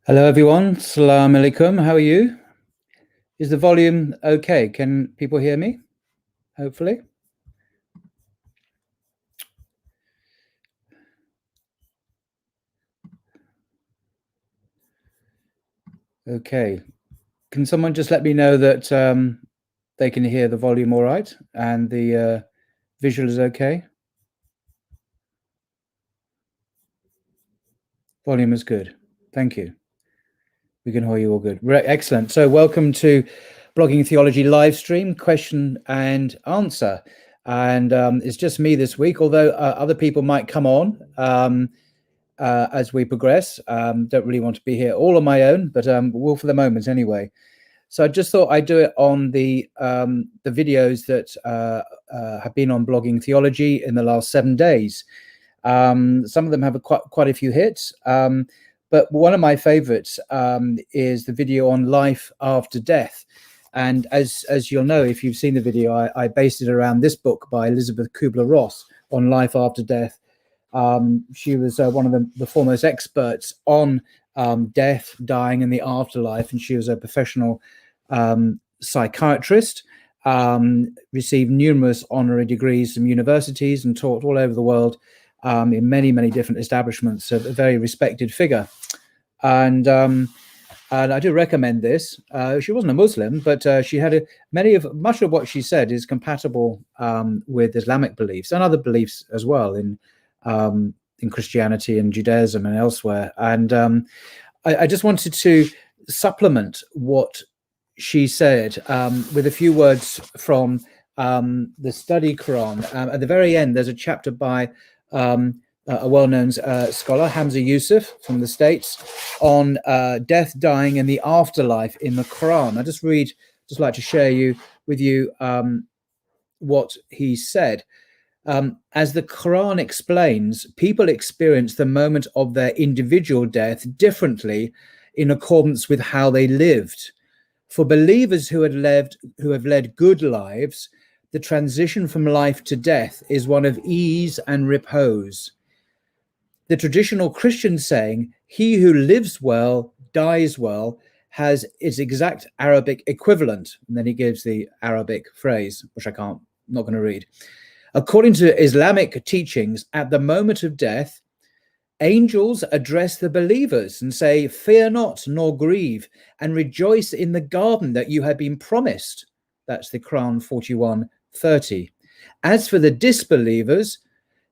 Hello everyone, Assalamu alaikum, how are you? Is the volume okay? Can people hear me? Hopefully. Okay. Can someone just let me know that they can hear the volume all right and the visual is okay? Volume is good. Thank you. We can hear you all good. Excellent. So welcome to Blogging Theology live stream, question and answer. And it's just me this week, although other people might come on as we progress. Don't really want to be here all on my own, but will for the moment anyway. So I just thought I'd do it on the videos that have been on Blogging Theology in the last 7 days. Some of them have quite a few hits, but one of my favorites is the video on life after death. And as you'll know, if you've seen the video, I based it around this book by Elizabeth Kubler-Ross on life after death. She was one of the foremost experts on death, dying, and the afterlife, and she was a professional psychiatrist, received numerous honorary degrees from universities and taught all over the world in many different establishments. So a very respected figure, and I do recommend this. She wasn't a Muslim, but she had much of what she said is compatible with Islamic beliefs and other beliefs as well in Christianity and Judaism and elsewhere. And I just wanted to supplement what she said with a few words from the Study Quran. At the very end, there's a chapter by a well-known scholar, Hamza Yusuf from the States, on death, dying, and the afterlife in the Quran. I just like to share with you what he said. As the Quran explains, people experience the moment of their individual death differently in accordance with how they lived. For believers who have led good lives, the transition from life to death is one of ease and repose. The traditional Christian saying, "He who lives well, dies well," has its exact Arabic equivalent. And then he gives the Arabic phrase, which I'm not going to read. According to Islamic teachings, at the moment of death, angels address the believers and say, "Fear not, nor grieve, and rejoice in the garden that you have been promised." That's the Quran 41:30. As for the disbelievers,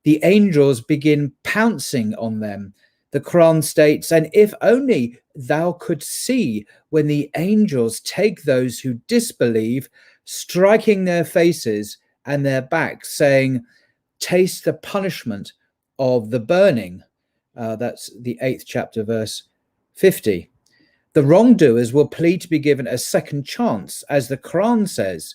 the angels begin pouncing on them. The Quran states, "And if only thou could see when the angels take those who disbelieve, striking their faces and their backs, saying, 'Taste the punishment of the burning.'" That's the 8th chapter, verse 50. The wrongdoers will plead to be given a second chance, as the Quran says,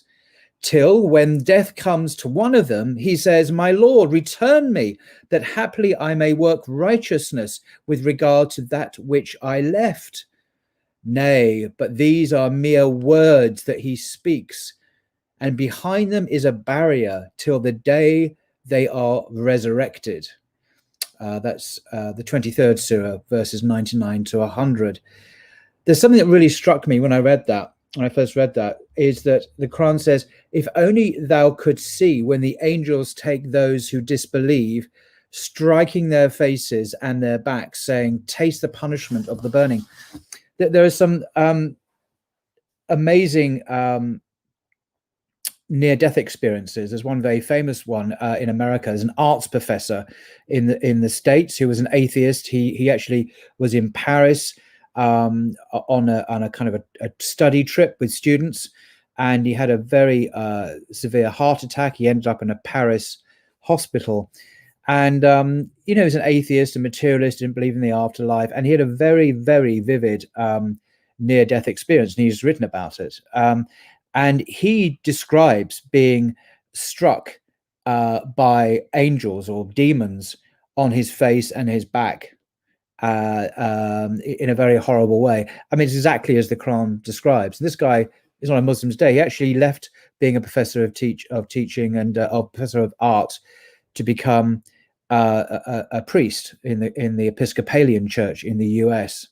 till when death comes to one of them, he says, "My Lord, return me, that haply I may work righteousness with regard to that which I left." Nay, but these are mere words that he speaks, and behind them is a barrier till the day they are resurrected. That's the 23rd surah, verses 99 to 100. There's something that really struck me when I first read that, is that the Quran says, "If only thou could see when the angels take those who disbelieve, striking their faces and their backs, saying, 'Taste the punishment of the burning.'" There are some amazing near-death experiences. There's one very famous one in America. There's an arts professor in the States who was an atheist. He actually was in Paris on a kind of a study trip with students, and he had a very severe heart attack. He ended up in a Paris hospital, and he was an atheist, a materialist, didn't believe in the afterlife, and he had a very vivid near-death experience, and he's written about it. And he describes being struck by angels or demons on his face and his back in a very horrible way. I mean, it's exactly as the Quran describes. This guy is on a Muslim's day. He actually left being a professor of teaching and a professor of art to become a priest in the Episcopalian Church in the US.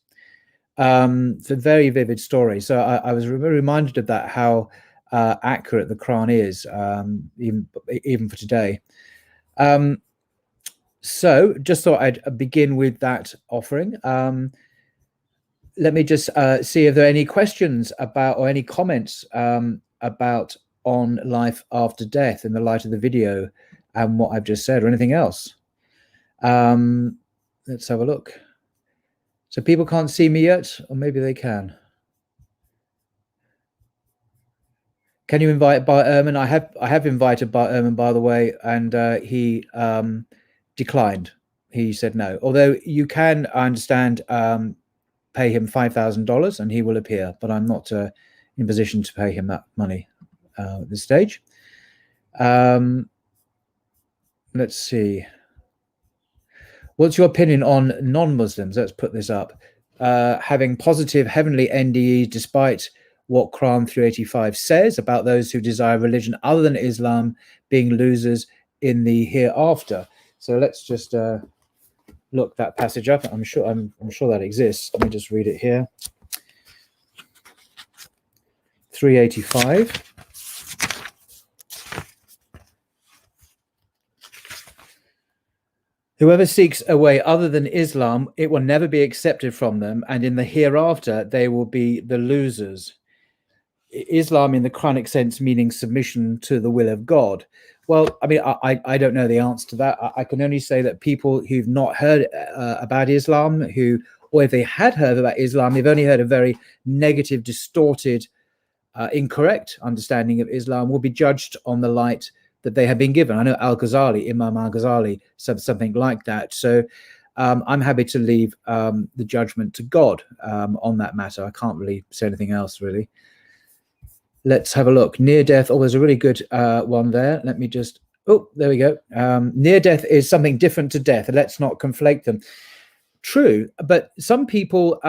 It's a very vivid story. So I was reminded of that, how accurate the Quran is, even for today. So just thought I'd begin with that offering. Let me just see if there are any questions about, or any comments about on life after death in the light of the video and what I've just said, or anything else. Let's have a look. So people can't see me yet, or maybe they can. Can you invite Bart Ehrman? I have invited Bart Ehrman, by the way, and he declined. He said no. Although you can, I understand, pay him $5,000 and he will appear, but I'm not in position to pay him that money at this stage. Let's see. What's your opinion on non-Muslims? Let's put this up. Having positive heavenly NDEs despite what Quran 385 says about those who desire religion other than Islam being losers in the hereafter. So let's just look that passage up. I'm sure that exists. Let me just read it here. 385. Whoever seeks a way other than Islam, it will never be accepted from them, and in the hereafter, they will be the losers. Islam, in the Quranic sense, meaning submission to the will of God. Well, I mean, I don't know the answer to that. I can only say that people who've not heard about Islam, or if they had heard about Islam, they've only heard a very negative, distorted, incorrect understanding of Islam, will be judged on the light that they have been given. I know Imam Al-Ghazali said something like that. So I'm happy to leave the judgment to God on that matter. I can't really say anything else, really. Let's have a look. Near death. Oh, there's a really good one there. Let me just, oh, there we go. Near death is something different to death. Let's not conflate them. True, but some people,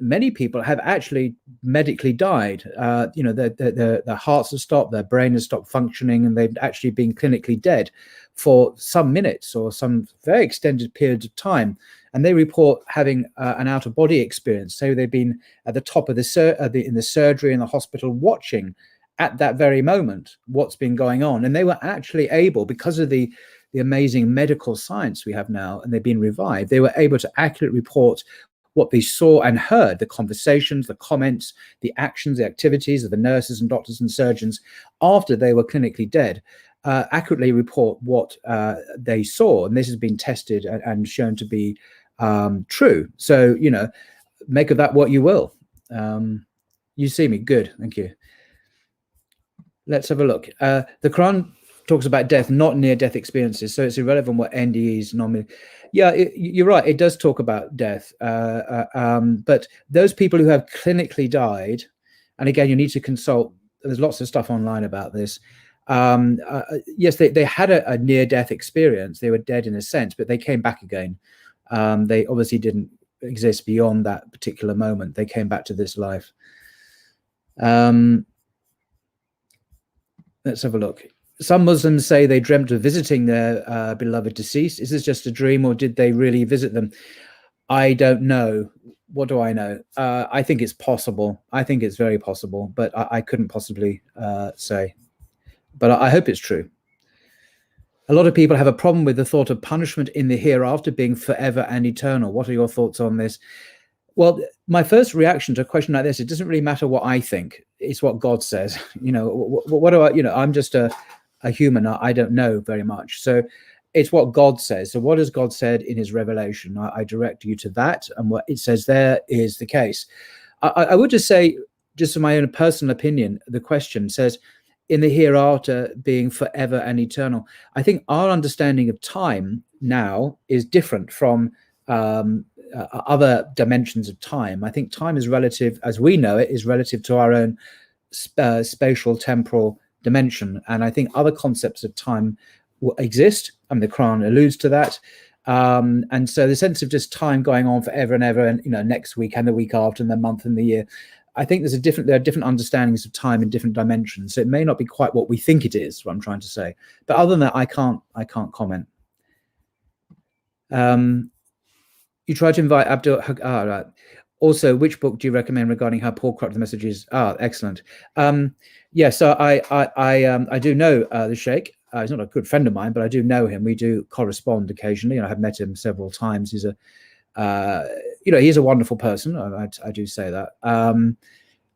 many people have actually medically died. Their hearts have stopped, their brain has stopped functioning, and they've actually been clinically dead for some minutes or some very extended periods of time. And they report having an out-of-body experience. So they've been at the top of in the surgery in the hospital, watching at that very moment what's been going on. And they were actually able, because of the amazing medical science we have now, and they've been revived, they were able to accurately report what they saw and heard, the conversations, the comments, the actions, the activities of the nurses and doctors and surgeons after they were clinically dead, accurately report what they saw. And this has been tested and shown to be true. So, make of that what you will. You see me? Good. Thank you. Let's have a look. The Quran talks about death, not near-death experiences, so it's irrelevant what NDEs normally. Yeah, you're right. It does talk about death, but those people who have clinically died, and again, you need to consult. There's lots of stuff online about this. Yes, they had a near-death experience. They were dead in a sense, but they came back again. They obviously didn't exist beyond that particular moment. They came back to this life. Let's have a look. Some Muslims say they dreamt of visiting their beloved deceased. Is this just a dream, or did they really visit them? I don't know. What do I know? I think it's possible. I think it's very possible, but I couldn't possibly say. But I hope it's true. A lot of people have a problem with the thought of punishment in the hereafter being forever and eternal. What are your thoughts on this? Well, my first reaction to a question like this, it doesn't really matter what I think. It's what God says. What do I, I'm just a human. I don't know very much. So it's what God says. So what has God said in his revelation? I direct you to that. And what it says there is the case. I would just say, just in my own personal opinion, the question says, in the hereafter being forever and eternal. I think our understanding of time now is different from other dimensions of time. I think time is relative, as we know it, is relative to our own spatial temporal dimension. And I think other concepts of time exist. I mean, the Quran alludes to that. And so the sense of just time going on forever and ever, and next week and the week after and the month and the year, I think there are different understandings of time in different dimensions. So it may not be quite what we think it is, what I'm trying to say. But other than that, I can't comment. You try to invite Abdul. Right. Also, which book do you recommend regarding how Paul corrupted the messages? Ah, excellent. So I do know the Sheikh. He's not a good friend of mine, but I do know him. We do correspond occasionally, and I have met him several times. He's he's a wonderful person. I do say that.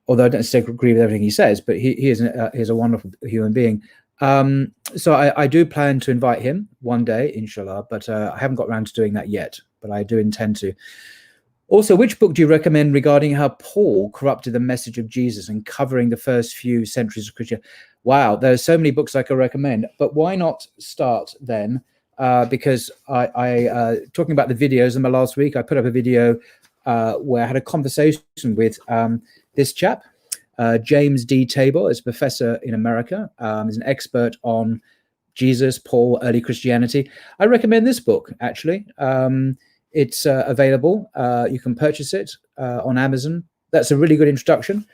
Although I don't necessarily agree with everything he says, but he is a wonderful human being. So I do plan to invite him one day, inshallah, but I haven't got around to doing that yet, but I do intend to. Also, which book do you recommend regarding how Paul corrupted the message of Jesus and covering the first few centuries of Christianity? Wow, there are so many books I could recommend, but why not start then? Because I talking about the videos in my last week, I put up a video where I had a conversation with this chap, James D. Tabor, is a professor in America. He's an expert on Jesus, Paul, early Christianity. I recommend this book, actually. It's available. You can purchase it on Amazon. That's a really good introduction.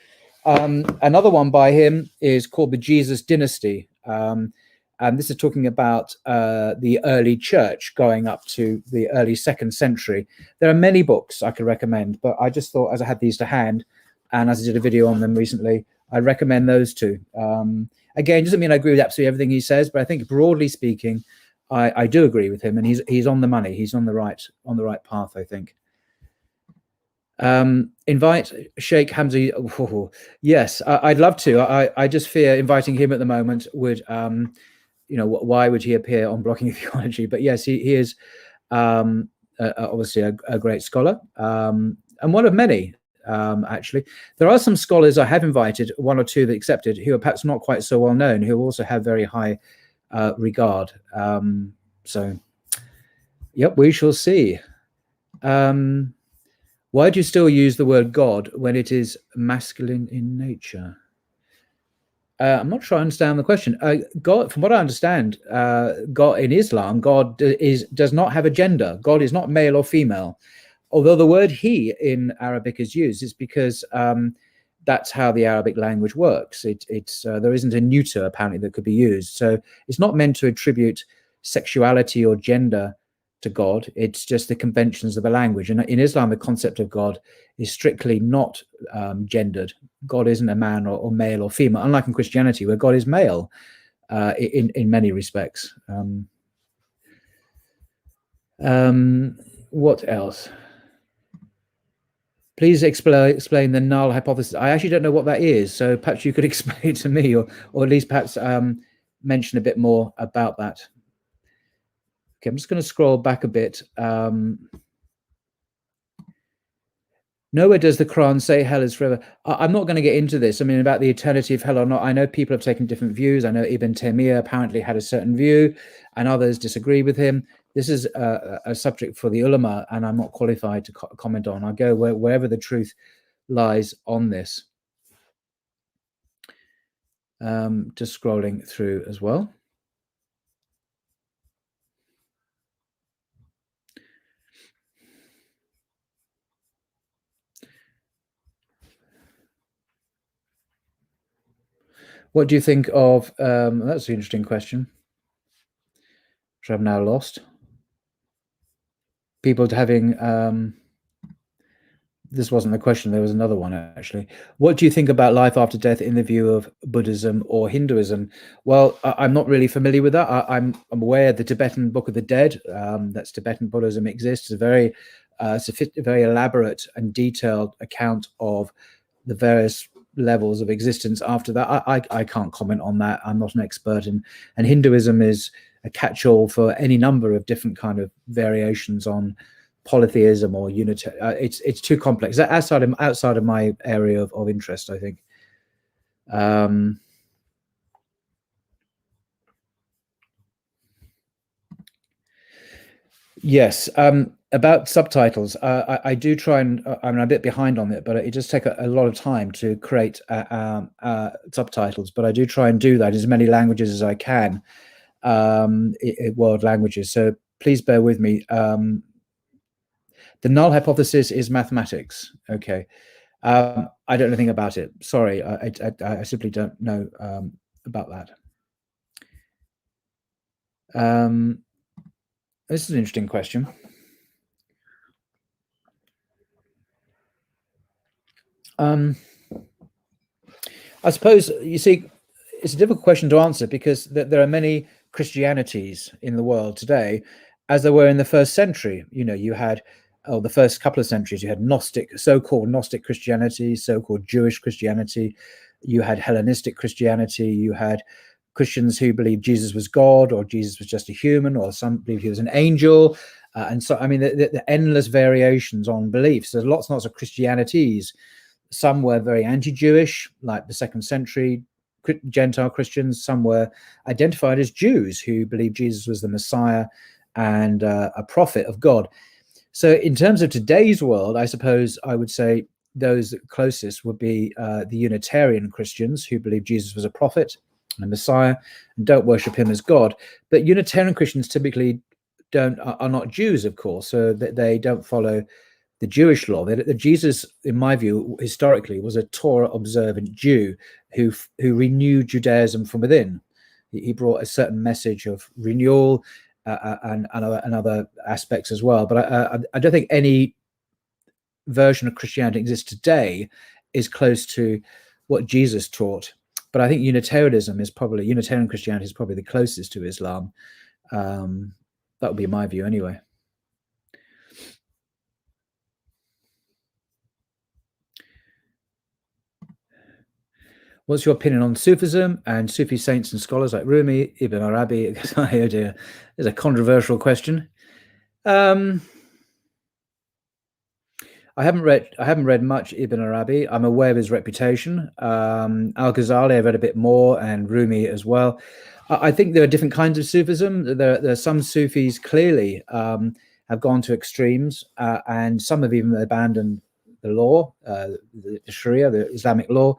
Another one by him is called The Jesus Dynasty. And this is talking about the early church going up to the early 2nd century. There are many books I could recommend, but I just thought, as I had these to hand, and as I did a video on them recently, I recommend those two. Again, doesn't mean I agree with absolutely everything he says, but I think broadly speaking, I do agree with him, and he's on the money. He's on the right path, I think. Invite Sheikh Hamza. Oh, yes, I'd love to. I just fear inviting him at the moment would, why would he appear on Blocking Theology? But yes, he is obviously a great scholar, and one of many. Actually, there are some scholars I have invited, one or two that accepted, who are perhaps not quite so well known, who also have very high regard. So, yep, we shall see. Why do you still use the word God when it is masculine in nature? I'm not sure I understand the question. God, from what I understand, God in Islam, God does not have a gender. God is not male or female. Although the word he in Arabic is used, it's because that's how the Arabic language works. There isn't a neuter apparently that could be used. So it's not meant to attribute sexuality or gender to God. It's just the conventions of the language. And in Islam, the concept of God is strictly not gendered. God isn't a man or male or female, unlike in Christianity, where God is male in many respects. What else? Please explain the null hypothesis. I actually don't know what that is, so perhaps you could explain it to me, or at least perhaps mention a bit more about that. Okay, I'm just going to scroll back a bit. Nowhere does the Quran say hell is forever. I'm not going to get into this. I mean, about the eternity of hell or not. I know people have taken different views. I know Ibn Taymiyyah apparently had a certain view, and others disagree with him. This is a subject for the ulama, and I'm not qualified to comment on. I go wherever the truth lies on this. Just scrolling through as well. What do you think of, that's an interesting question, which I've now lost. People having, this wasn't the question, there was another one actually. What do you think about life after death in the view of Buddhism or Hinduism? Well, I'm not really familiar with that. I'm aware the Tibetan Book of the Dead, that's Tibetan Buddhism, exists. It's a very elaborate and detailed account of the various levels of existence after that. I can't comment on that. I'm not an expert in, and Hinduism is a catch-all for any number of different kind of variations on polytheism or unity. It's too complex. Outside of my area of interest, I think. Yes. About subtitles, I do try and I'm a bit behind on it, but it does take a lot of time to create subtitles. But I do try and do that in as many languages as I can, world languages. So please bear with me. The null hypothesis is mathematics. Okay. I don't know anything about it. Sorry, I simply don't know about that. This is an interesting question. I suppose, you see, it's a difficult question to answer because there are many Christianities in the world today, as there were in the first century. You had, the first couple of centuries, you had so-called Gnostic Christianity, so-called Jewish Christianity. You had Hellenistic Christianity. You had Christians who believed Jesus was God, or Jesus was just a human, or some believed he was an angel. And so, I mean, the endless variations on beliefs. There's lots and lots of Christianities. Some were very anti-Jewish, like the second century Gentile Christians. Some were identified as Jews who believed Jesus was the Messiah and a prophet of God. So in terms of today's world, I suppose I would say those closest would be the Unitarian Christians who believe Jesus was a prophet and a Messiah and don't worship him as God. But Unitarian Christians typically are not Jews, of course, so that they don't follow the Jewish law. Jesus, in my view, historically was a Torah observant Jew who renewed Judaism from within. He brought a certain message of renewal and other aspects as well. But I don't think any version of Christianity that exists today is close to what Jesus taught. But I think Unitarian Christianity is probably the closest to Islam. That would be my view anyway. What's your opinion on Sufism and Sufi saints and scholars like Rumi, Ibn Arabi? Oh dear, it's a controversial question. I haven't read much Ibn Arabi. I'm aware of his reputation. Al-Ghazali, I've read a bit more, and Rumi as well. I think there are different kinds of Sufism. There are some Sufis clearly have gone to extremes, and some have even abandoned the law, the Sharia, the Islamic law.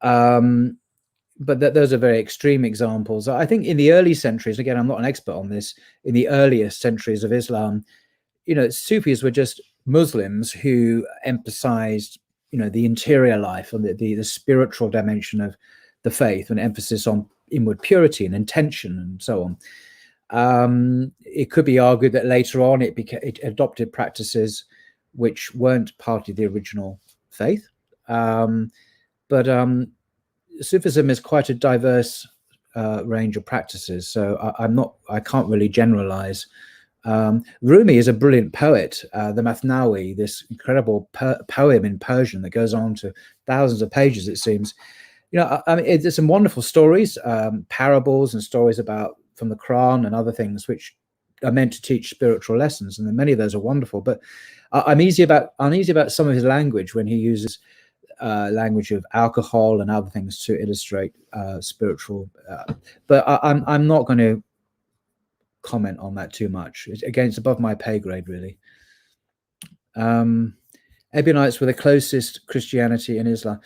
But those are very extreme examples. I think in the early centuries, again, I'm not an expert on this, in the earliest centuries of Islam, Sufis were just Muslims who emphasized, the interior life and the spiritual dimension of the faith, and emphasis on inward purity and intention and so on. It could be argued that later on it adopted practices which weren't part of the original faith. But Sufism is quite a diverse range of practices, so I can't really generalize. Rumi is a brilliant poet. The Mathnawi, this incredible poem in Persian that goes on to thousands of pages, it seems. I mean, there's some wonderful stories, parables and stories from the Quran and other things which are meant to teach spiritual lessons, and many of those are wonderful. But I'm uneasy about some of his language when he uses language of alcohol and other things to illustrate spiritual. But I'm not going to comment on that too much. Again, it's above my pay grade, really. Ebionites were the closest Christianity in Islam.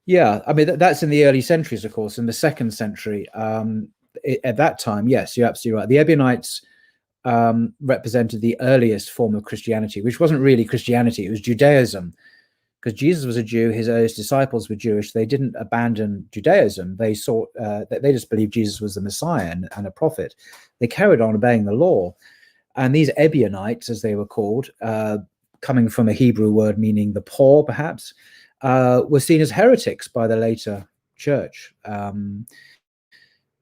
Yeah, I mean, that's in the early centuries, of course. In the second century, at that time, yes, you're absolutely right. The Ebionites represented the earliest form of Christianity, which wasn't really Christianity, it was Judaism. Because Jesus was a Jew, his disciples were Jewish. They didn't abandon Judaism. They just believed Jesus was the Messiah and a prophet. They carried on obeying the law. And these Ebionites, as they were called, coming from a Hebrew word meaning the poor, perhaps, were seen as heretics by the later church.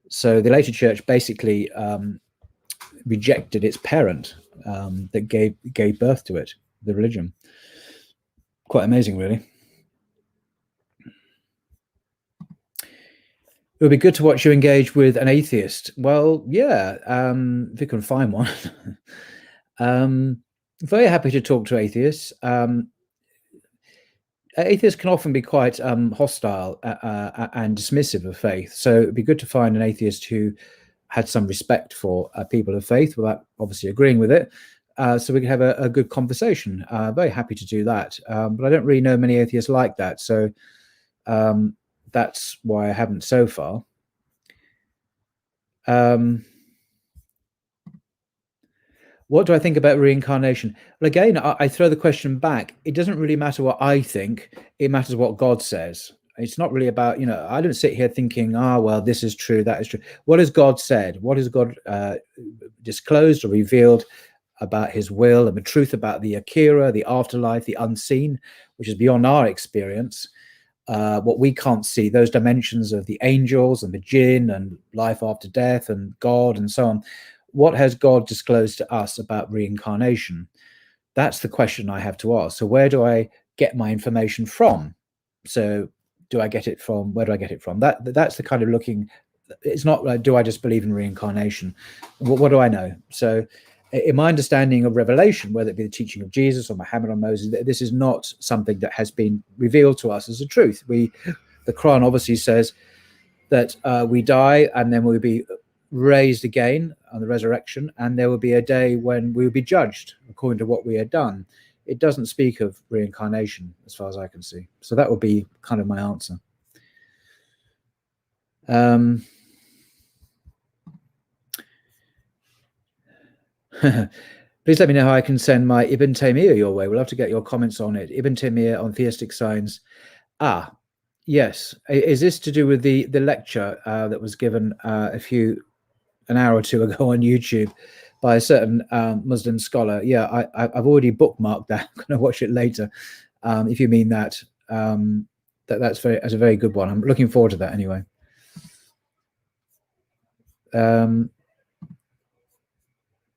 So the later church basically rejected its parent that gave birth to it, the religion. Quite amazing, really. It would be good to watch you engage with an atheist. Well, yeah, if you can find one. Very happy to talk to atheists. Atheists can often be quite hostile and dismissive of faith. So it'd be good to find an atheist who had some respect for people of faith without obviously agreeing with it. So we can have a good conversation. Very happy to do that. But I don't really know many atheists like that. So that's why I haven't so far. What do I think about reincarnation? Well, again, I throw the question back. It doesn't really matter what I think. It matters what God says. It's not really about, I don't sit here thinking, well, this is true, that is true. What has God said? What has God disclosed or revealed? about his will and the truth about the akira, the afterlife, the unseen, which is beyond our experience, what we can't see, those dimensions of the angels and the jinn and life after death and God and so on. What has God disclosed to us about reincarnation? That's the question I have to ask. So where do I get my information from? So do I get it from, where do I get it from? That's the kind of looking. It's not like, do I just believe in reincarnation? What do I know? So in my understanding of revelation, whether it be the teaching of Jesus or Muhammad or Moses, this is not something that has been revealed to us as a truth. The Quran obviously says that we die and then we'll be raised again on the resurrection, and there will be a day when we will be judged according to what we had done. It doesn't speak of reincarnation as far as I can see. So that would be kind of my answer. Please let me know how I can send my Ibn Taymiyyah your way. We'll have to get your comments on it. Ibn Taymiyyah on theistic science. Yes. Is this to do with the lecture that was given an hour or two ago on YouTube by a certain Muslim scholar? Yeah, I've already bookmarked that. I'm going to watch it later. If you mean that, that's a very good one. I'm looking forward to that anyway.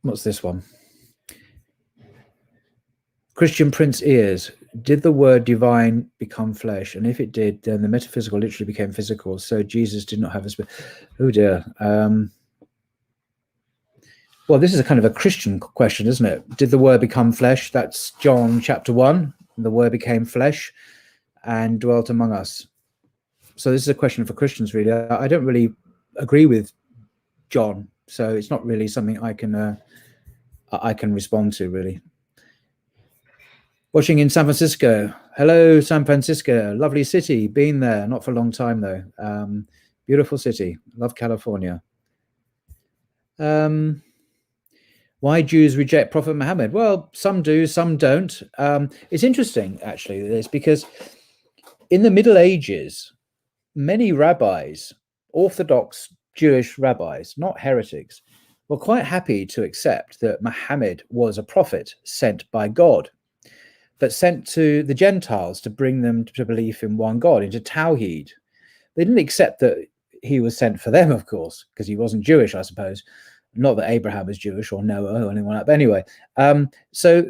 What's this one? Christian Prince Ears. Did the word divine become flesh? And if it did, then the metaphysical literally became physical. So Jesus did not have a spirit. Oh dear. Well, this is a kind of a Christian question, isn't it? Did the word become flesh? That's John chapter 1. The word became flesh and dwelt among us. So this is a question for Christians, really. I don't really agree with John, so it's not really something I can respond to, really. Watching in San Francisco. Hello, San Francisco. Lovely city. Been there, not for a long time, though. Beautiful city. Love California. Why Jews reject Prophet Muhammad? Well, some do, some don't. It's interesting, actually, this, because in the Middle Ages, many rabbis, Orthodox Jewish rabbis, not heretics, were quite happy to accept that Muhammad was a prophet sent by God, but sent to the Gentiles to bring them to belief in one God, into Tawheed. They didn't accept that he was sent for them, of course, because he wasn't Jewish, I suppose. Not that Abraham was Jewish or Noah or anyone else. But anyway, so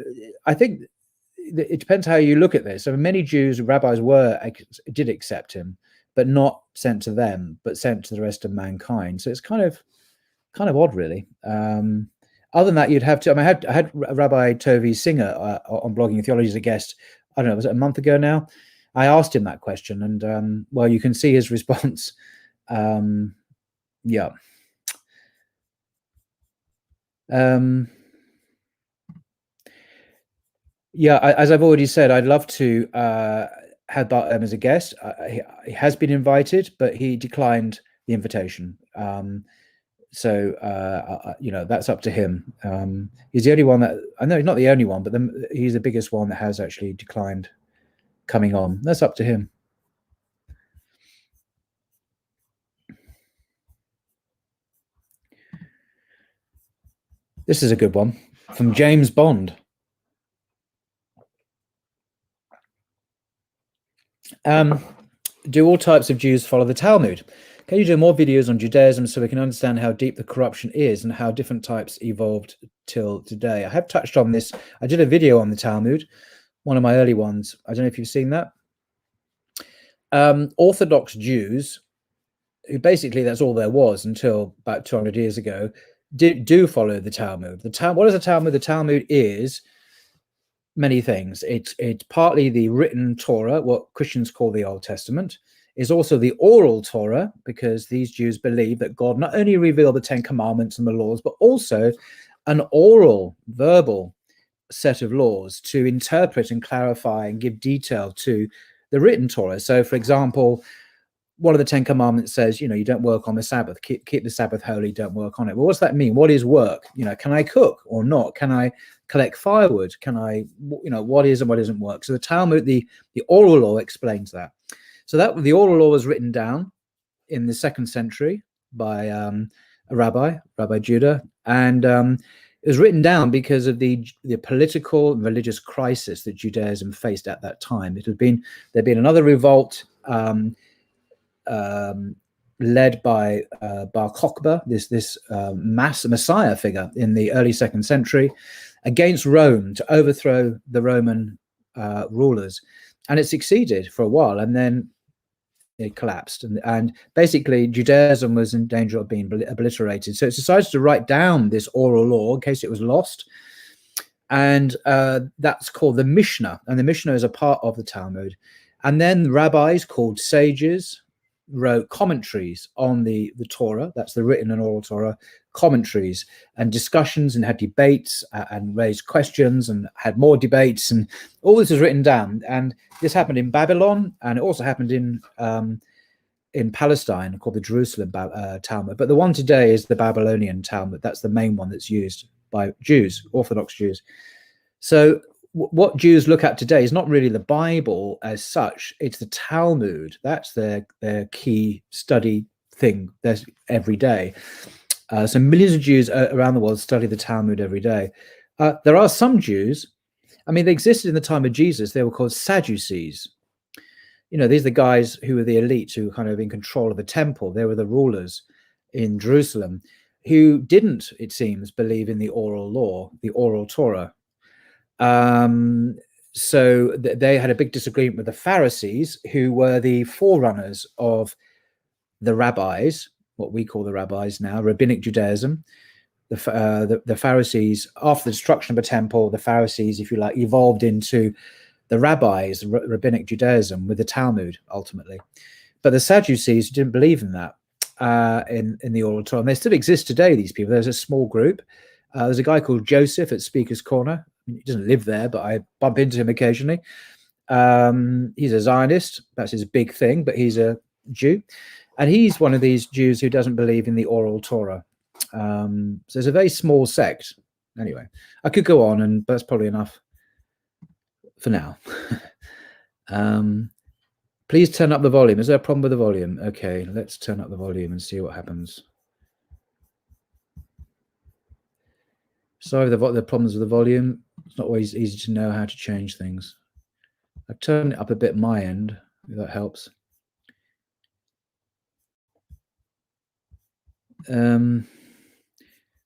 I think it depends how you look at this. So many Jews, rabbis did accept him, but not sent to them, but sent to the rest of mankind. So it's kind of odd, really. Other than that, you'd have to. I mean, I had Rabbi Tovi Singer on Blogging Theology as a guest. I don't know, was it a month ago now? I asked him that question, and well, you can see his response. Yeah. Yeah, as I've already said, I'd love to have Bart as a guest. He has been invited, but he declined the invitation. So you know, that's up to him. He's the only one that I know. He's not the only one, but he's the biggest one that has actually declined coming on. That's up to him. This is a good one from James Bond. Do all types of Jews follow the Talmud? Can you do more videos on Judaism so we can understand how deep the corruption is and how different types evolved till today? I have touched on this. I did a video on the Talmud, one of my early ones. I don't know if you've seen that. Orthodox Jews, who basically that's all there was until about 200 years ago, do follow the Talmud. What is the Talmud? The Talmud is many things. It's partly the written Torah, what Christians call the Old Testament. Is also the oral Torah, because these Jews believe that God not only revealed the 10 Commandments and the laws, but also an oral, verbal set of laws to interpret and clarify and give detail to the written Torah. So, for example, one of the 10 Commandments says, you know, you don't work on the Sabbath, keep the Sabbath holy, don't work on it. Well, what's that mean? What is work? You know, can I cook or not? Can I collect firewood? Can I, you know, what is and what isn't work? So the Talmud, the oral law explains that. So that the oral law was written down in the 2nd century by a Rabbi Judah, and It was written down because of the political and religious crisis that Judaism faced at that time. There'd been another revolt led by Bar Kokhba, this Messiah figure in the early 2nd century, against Rome to overthrow the Roman rulers, and it succeeded for a while, and then it collapsed, and basically Judaism was in danger of being obliterated. So it decided to write down this oral law in case it was lost, and that's called the Mishnah, and the Mishnah is a part of the Talmud. And then rabbis called sages wrote commentaries on the Torah, that's the written and oral Torah, commentaries and discussions, and had debates and raised questions and had more debates, and all this is written down. And this happened in Babylon, and it also happened in Palestine, called the Jerusalem Talmud. But the one today is the Babylonian Talmud. That's the main one that's used by Jews, Orthodox Jews. So what Jews look at today is not really the Bible as such, it's the Talmud. That's their key study thing every day. So millions of Jews around the world study the Talmud every day. There are some Jews, I mean, they existed in the time of Jesus. They were called Sadducees. You know, these are the guys who were the elite, who were kind of in control of the temple. They were the rulers in Jerusalem, who didn't, it seems, believe in the oral law, the oral Torah. So they had a big disagreement with the Pharisees, who were the forerunners of the rabbis, what we call the rabbis now, Rabbinic Judaism. The Pharisees, after the destruction of the temple, the Pharisees, if you like, evolved into the rabbis, Rabbinic Judaism, with the Talmud ultimately. But the Sadducees didn't believe in that, in the oral Torah. And they still exist today, these people. There's a small group. There's a guy called Joseph at Speaker's Corner. He doesn't live there, but I bump into him occasionally. He's a Zionist. That's his big thing, but he's a Jew. And he's one of these Jews who doesn't believe in the oral Torah. So it's a very small sect. Anyway, I could go on, but that's probably enough for now. Please turn up the volume. Is there a problem with the volume? Okay, let's turn up the volume and see what happens. Sorry, the problems with the volume. It's not always easy to know how to change things. I've turned it up a bit my end, if that helps.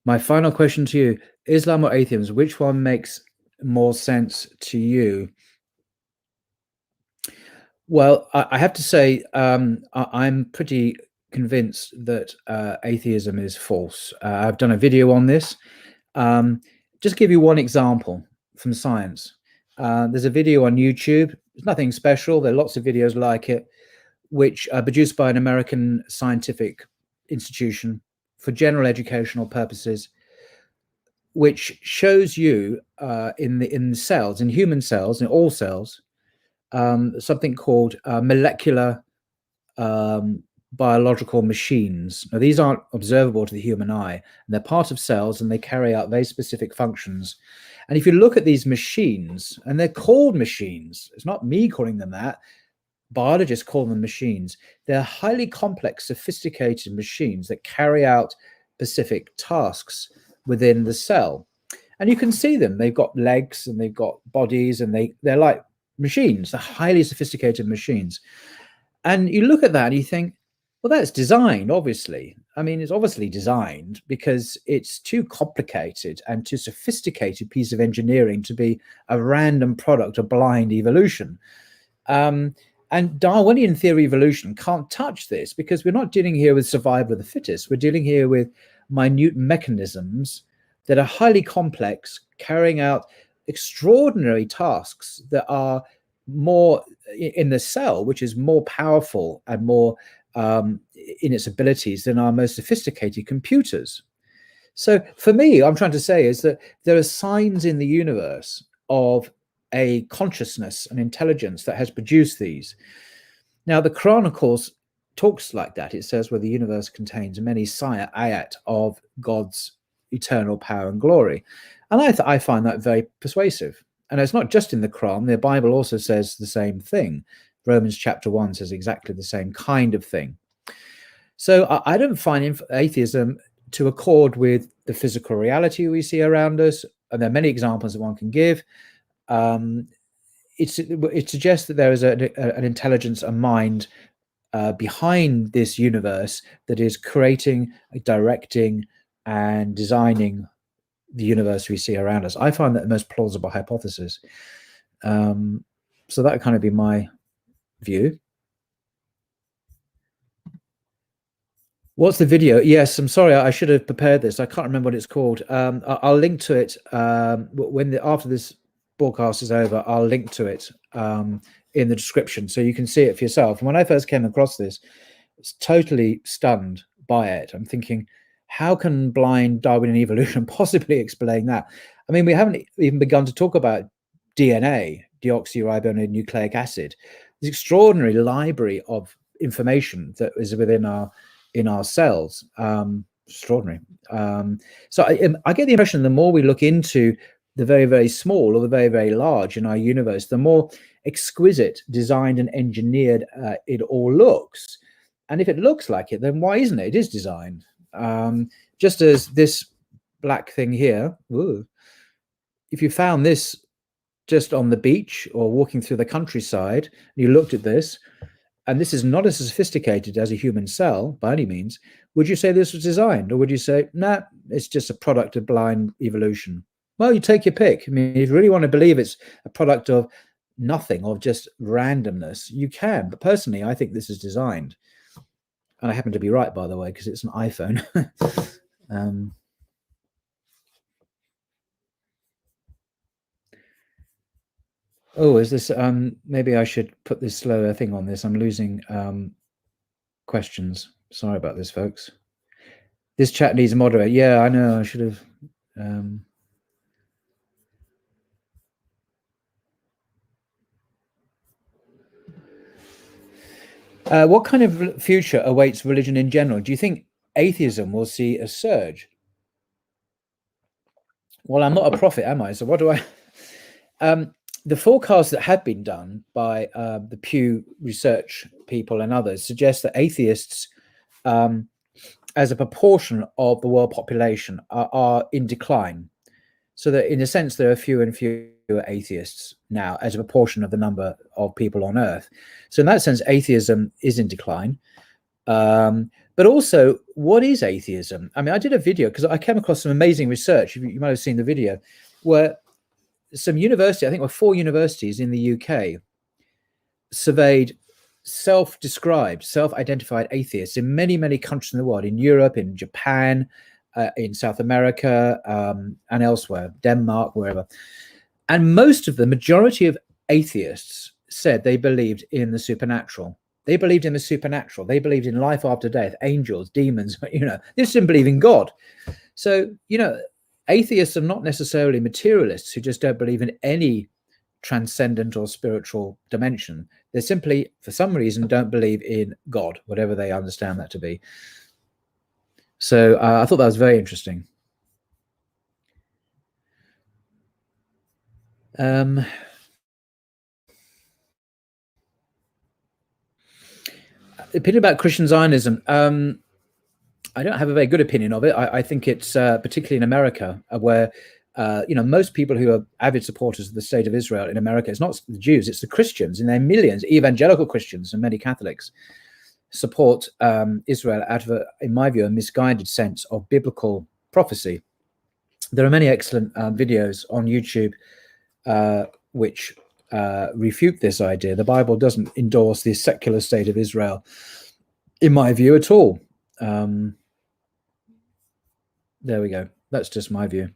My final question to you, Islam or atheism, which one makes more sense to you? Well, I have to say, I'm pretty convinced that atheism is false. I've done a video on this. Just give you one example from science. There's a video on YouTube. It's nothing special. There are lots of videos like it, which are produced by an American scientific institution for general educational purposes, which shows you in cells, in human cells, in all cells, something called molecular biological machines. Now, these aren't observable to the human eye, and they're part of cells, and they carry out very specific functions. And if you look at these machines, and they're called machines, it's not me calling them that, biologists call them machines. They're highly complex, sophisticated machines that carry out specific tasks within the cell. And you can see them. They've got legs and they've got bodies, and they're like machines. They're highly sophisticated machines. And you look at that and you think, well, that's designed, obviously. I mean, it's obviously designed because it's too complicated and too sophisticated piece of engineering to be a random product of blind evolution. And Darwinian theory of evolution can't touch this, because we're not dealing here with survival of the fittest. We're dealing here with minute mechanisms that are highly complex, carrying out extraordinary tasks that are more in the cell, which is more powerful and more in its abilities than our most sophisticated computers. So for me, I'm trying to say is that there are signs in the universe of a consciousness and intelligence that has produced these. Now, the Quran, of course, talks like that. It says, well, the universe contains many ayat of God's eternal power and glory. And I find that very persuasive. And it's not just in the Quran. The Bible also says the same thing. Romans chapter 1 says exactly the same kind of thing. So I don't find atheism to accord with the physical reality we see around us. And there are many examples that one can give. It suggests that there is an intelligence, a mind behind this universe that is creating, directing, and designing the universe we see around us. I find that the most plausible hypothesis. So that would kind of be my view. What's the video? Yes, I'm sorry, I should have prepared this. I can't remember what it's called. I'll link to it after this broadcast is over. I'll link to it in the description so you can see it for yourself. And when I first came across this, I was totally stunned by it. I'm thinking, how can blind Darwinian evolution possibly explain that? I mean, we haven't even begun to talk about DNA, deoxyribonucleic acid. This extraordinary library of information that is within our cells. Extraordinary. So I get the impression the more we look into the very, very small or the very, very large in our universe, the more exquisite, designed and engineered it all looks. And if it looks like it, then why isn't it? It is designed. Just as this black thing here, if you found this just on the beach or walking through the countryside, and you looked at this, and this is not as sophisticated as a human cell by any means, would you say this was designed? Or would you say, nah, it's just a product of blind evolution? Well, you take your pick. I mean, if you really want to believe it's a product of nothing, of just randomness, you can. But personally, I think this is designed. And I happen to be right, by the way, because it's an iPhone. Oh, is this, maybe I should put this slower thing on this. I'm losing questions. Sorry about this, folks. This chat needs a moderator. Yeah, I know, I should have. What kind of future awaits religion in general? Do you think atheism will see a surge? Well, I'm not a prophet, am I? So what do I... the forecasts that have been done by the Pew Research people and others suggest that atheists, as a proportion of the world population, are in decline. So that in a sense, there are fewer and fewer atheists now as a proportion of the number of people on Earth. So in that sense, atheism is in decline. But also, what is atheism? I mean, I did a video because I came across some amazing research. You might have seen the video where some university, I think, were 4 universities in the UK, surveyed self-described, self-identified atheists in many, many countries in the world, in Europe, in Japan, in South America, and elsewhere, Denmark, wherever. And most of the majority of atheists said they believed in the supernatural. They believed in the supernatural. They believed in life after death, angels, demons, they just didn't believe in God. So, atheists are not necessarily materialists who just don't believe in any transcendent or spiritual dimension. They simply, for some reason, don't believe in God, whatever they understand that to be. So I thought that was very interesting. Opinion about Christian Zionism. I don't have a very good opinion of it. I think it's particularly in America, where most people who are avid supporters of the state of Israel in America, it's not the Jews, it's the Christians, and their millions, evangelical Christians and many Catholics, support Israel out of, in my view, a misguided sense of biblical prophecy. There are many excellent videos on YouTube which refute this idea. The Bible doesn't endorse the secular state of Israel, in my view, at all. There we go. That's just my view.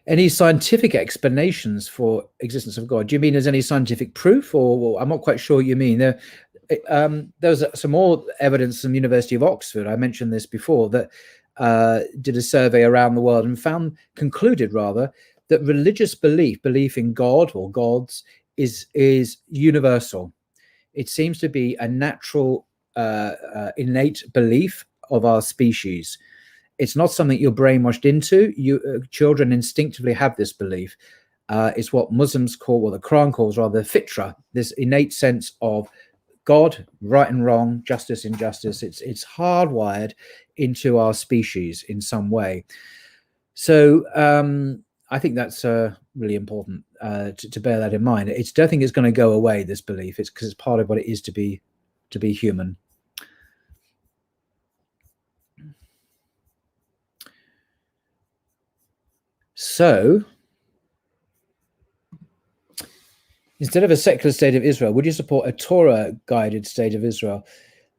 Any scientific explanations for existence of God? Do you mean there's any scientific proof, or I'm not quite sure what you mean? There's some more evidence from the University of Oxford, I mentioned this before, that did a survey around the world and concluded that religious belief in God or gods is universal. It seems to be a natural, innate belief of our species. It's not something you're brainwashed into. Children instinctively have this belief. It's what Muslims call, or the Quran calls rather, fitra, this innate sense of God, right and wrong, justice, injustice. It's hardwired into our species in some way. So I think that's really important to bear that in mind. I don't think it's going to go away, this belief. It's because it's part of what it is to be human. So, instead of a secular state of Israel, would you support a Torah-guided state of Israel?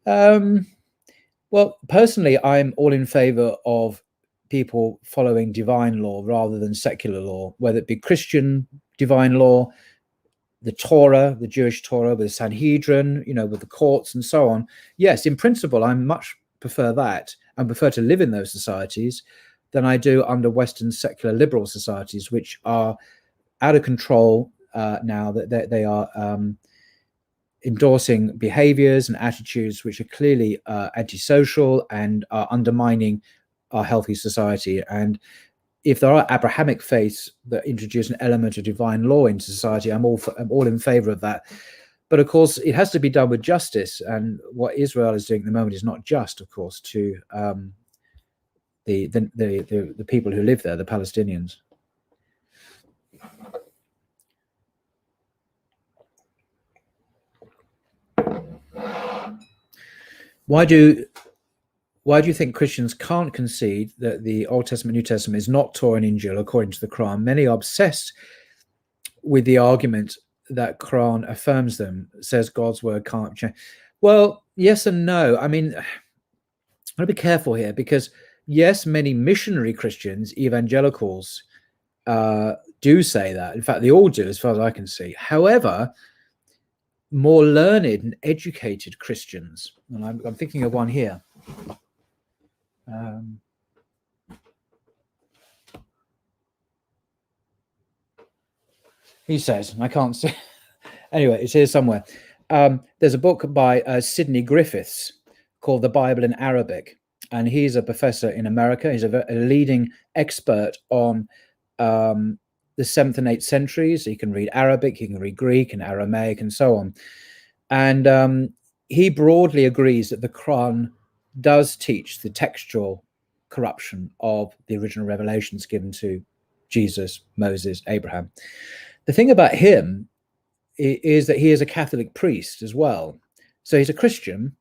Well, personally, I'm all in favor of people following divine law rather than secular law, whether it be Christian divine law, the Torah, the Jewish Torah, with the Sanhedrin, with the courts and so on. Yes, in principle, I much prefer that and prefer to live in those societies than I do under Western secular liberal societies, which are out of control now. That they are endorsing behaviors and attitudes which are clearly antisocial and are undermining our healthy society. And if there are Abrahamic faiths that introduce an element of divine law into society, I'm all in favor of that. But of course, it has to be done with justice. And what Israel is doing at the moment is not just, of course, to the people who live there, the Palestinians. Why do you think Christians can't concede that the Old Testament, New Testament is not Torah and Injil according to the Quran? Many are obsessed with the argument that Quran affirms them, says God's word can't change. Well, yes and no. I mean, I'm going to be careful here because, yes, many missionary Christians, evangelicals, do say that. In fact, they all do, as far as I can see. However, more learned and educated Christians, and I'm thinking of one here. He says, and I can't see. Anyway, it's here somewhere. There's a book by Sidney Griffiths called The Bible in Arabic, and he's a professor in America. He's a leading expert on the 7th and 8th centuries. He can read Arabic, he can read Greek and Aramaic and so on. And he broadly agrees that the Quran does teach the textual corruption of the original revelations given to Jesus, Moses, Abraham. The thing about him is that he is a Catholic priest as well. So he's a Christian,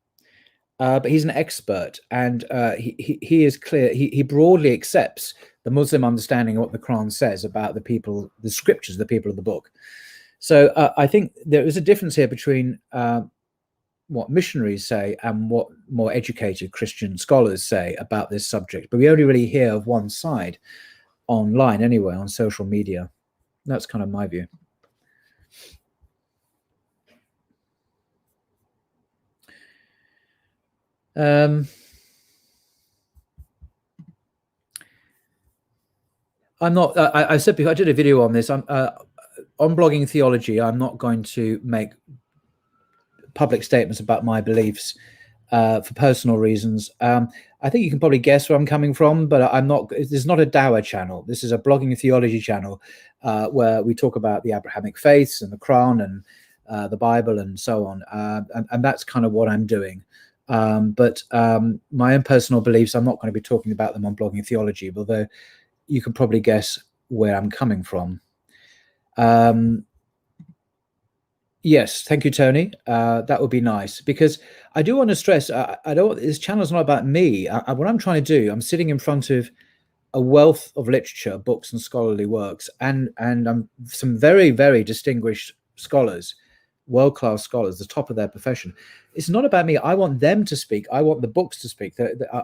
but he's an expert, and he is clear. He broadly accepts the Muslim understanding of what the Quran says about the people, the scriptures, the people of the book. So I think there is a difference here between what missionaries say and what more educated Christian scholars say about this subject. But we only really hear of one side online anyway, on social media. That's kind of my view. I'm not, I said before, I did a video on this. I'm on Blogging Theology. I'm not going to make public statements about my beliefs for personal reasons. I think you can probably guess where I'm coming from, but I'm not. This is not a Dawa channel. This is a Blogging Theology channel where we talk about the Abrahamic faiths and the Quran and the Bible and so on. And that's kind of what I'm doing. But my own personal beliefs, I'm not going to be talking about them on Blogging Theology, although you can probably guess where I'm coming from. Yes, thank you, Tony. That would be nice, because I do want to stress, I don't. This channel is not about me. What I'm trying to do, I'm sitting in front of a wealth of literature, books, and scholarly works, and some very, very distinguished scholars, world-class scholars, the top of their profession. It's not about me. I want them to speak. I want the books to speak.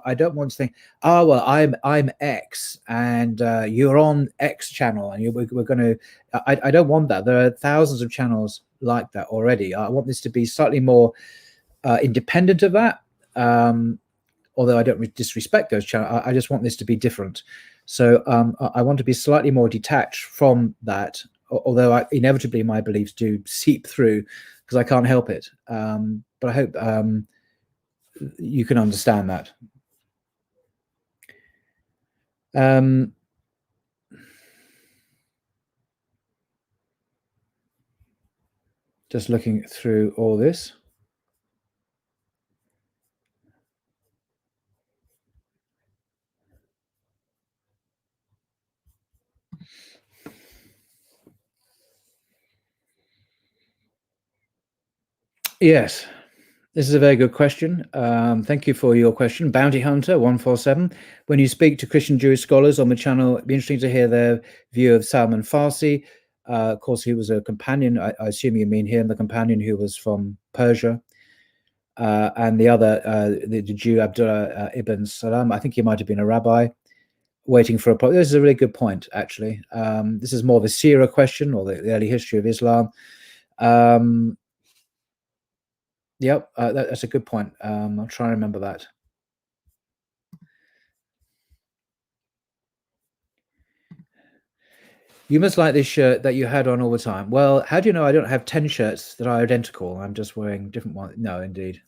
I don't want to think, oh, well, I'm X and you're on X channel and we're going to. I don't want that. There are thousands of channels like that already. I want this to be slightly more independent of that. Although I don't disrespect those channels, I just want this to be different. So I want to be slightly more detached from that. Although inevitably my beliefs do seep through because I can't help it. But I hope you can understand that. Just looking through all this. Yes, this is a very good question. Thank you for your question. Bounty Hunter 147. When you speak to Christian Jewish scholars on the channel, it'd be interesting to hear their view of Salman Farsi. Of course, he was a companion. I assume you mean him, the companion who was from Persia. And the other, the Jew Abdullah ibn Salam, I think he might have been a rabbi waiting for a... This is a really good point, actually. This is more of a Sirah question, or the early history of Islam. Yep, that's a good point. I'll try and remember that. You must like this shirt that you had on all the time. Well, how do you know I don't have 10 shirts that are identical? I'm just wearing different ones. No, indeed.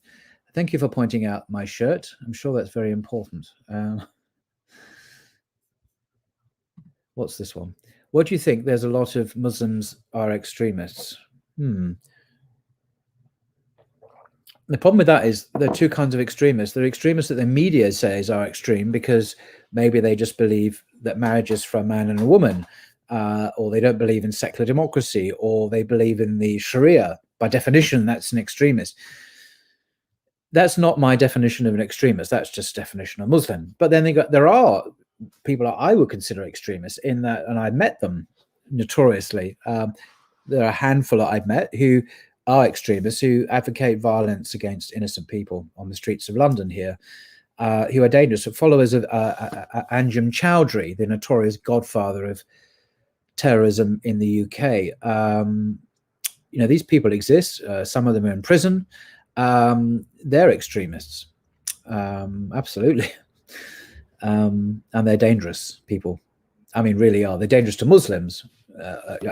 Thank you for pointing out my shirt. I'm sure that's very important. What's this one? What do you think? There's a lot of Muslims are extremists. The problem with that is there are two kinds of extremists. There are extremists that the media says are extreme because maybe they just believe that marriage is for a man and a woman, or they don't believe in secular democracy, or they believe in the Sharia. By definition, that's an extremist. That's not my definition of an extremist. That's just definition of Muslim. But then there are people I would consider extremists in that, and I've met them notoriously. There are a handful that I've met who are extremists who advocate violence against innocent people on the streets of London here, who are dangerous. Followers of Anjem Choudhury, the notorious godfather of terrorism in the UK. These people exist. Some of them are in prison. They're extremists, absolutely. And they're dangerous people. I mean, really are. They're dangerous to Muslims.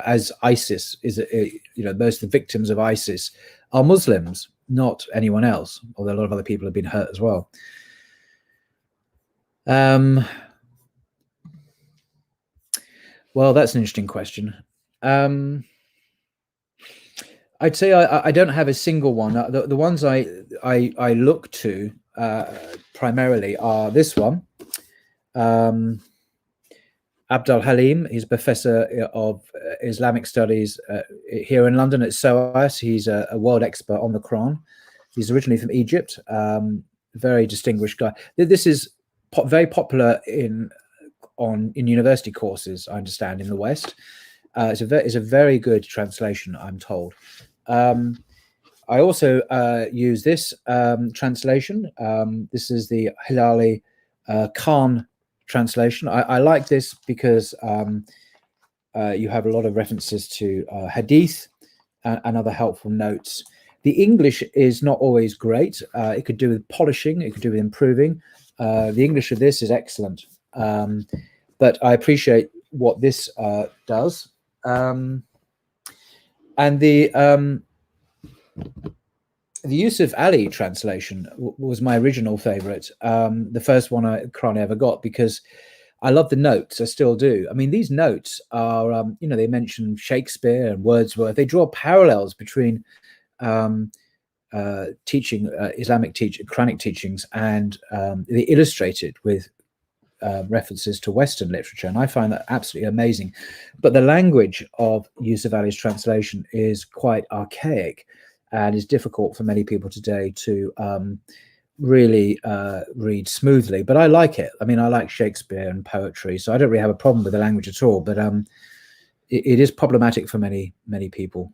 As ISIS is, most of the victims of ISIS are Muslims, not anyone else, although a lot of other people have been hurt as well. Well, that's an interesting question. I'd say I don't have a single one. The ones I look to primarily are this one. Abdul Halim, he's a professor of Islamic studies here in London at SOAS. He's a world expert on the Quran. He's originally from Egypt, very distinguished guy. This is very popular in university courses, I understand, in the West. It's a very good translation, I'm told. I also use this translation. This is the Hilali Khan translation. I like this because you have a lot of references to hadith and other helpful notes. The English is not always great. It could do with polishing. It could do with improving. The English of this is excellent. But I appreciate what this does. And the Yusuf Ali translation was my original favorite, the first one I ever got, because I love the notes. I still do. I mean, these notes are, they mention Shakespeare and Wordsworth. They draw parallels between teaching Islamic Quranic teachings and they illustrate it with references to Western literature, and I find that absolutely amazing. But the language of Yusuf Ali's translation is quite archaic and is difficult for many people today to really read smoothly. But I like it. I mean, I like Shakespeare and poetry, so I don't really have a problem with the language at all. But it is problematic for many people.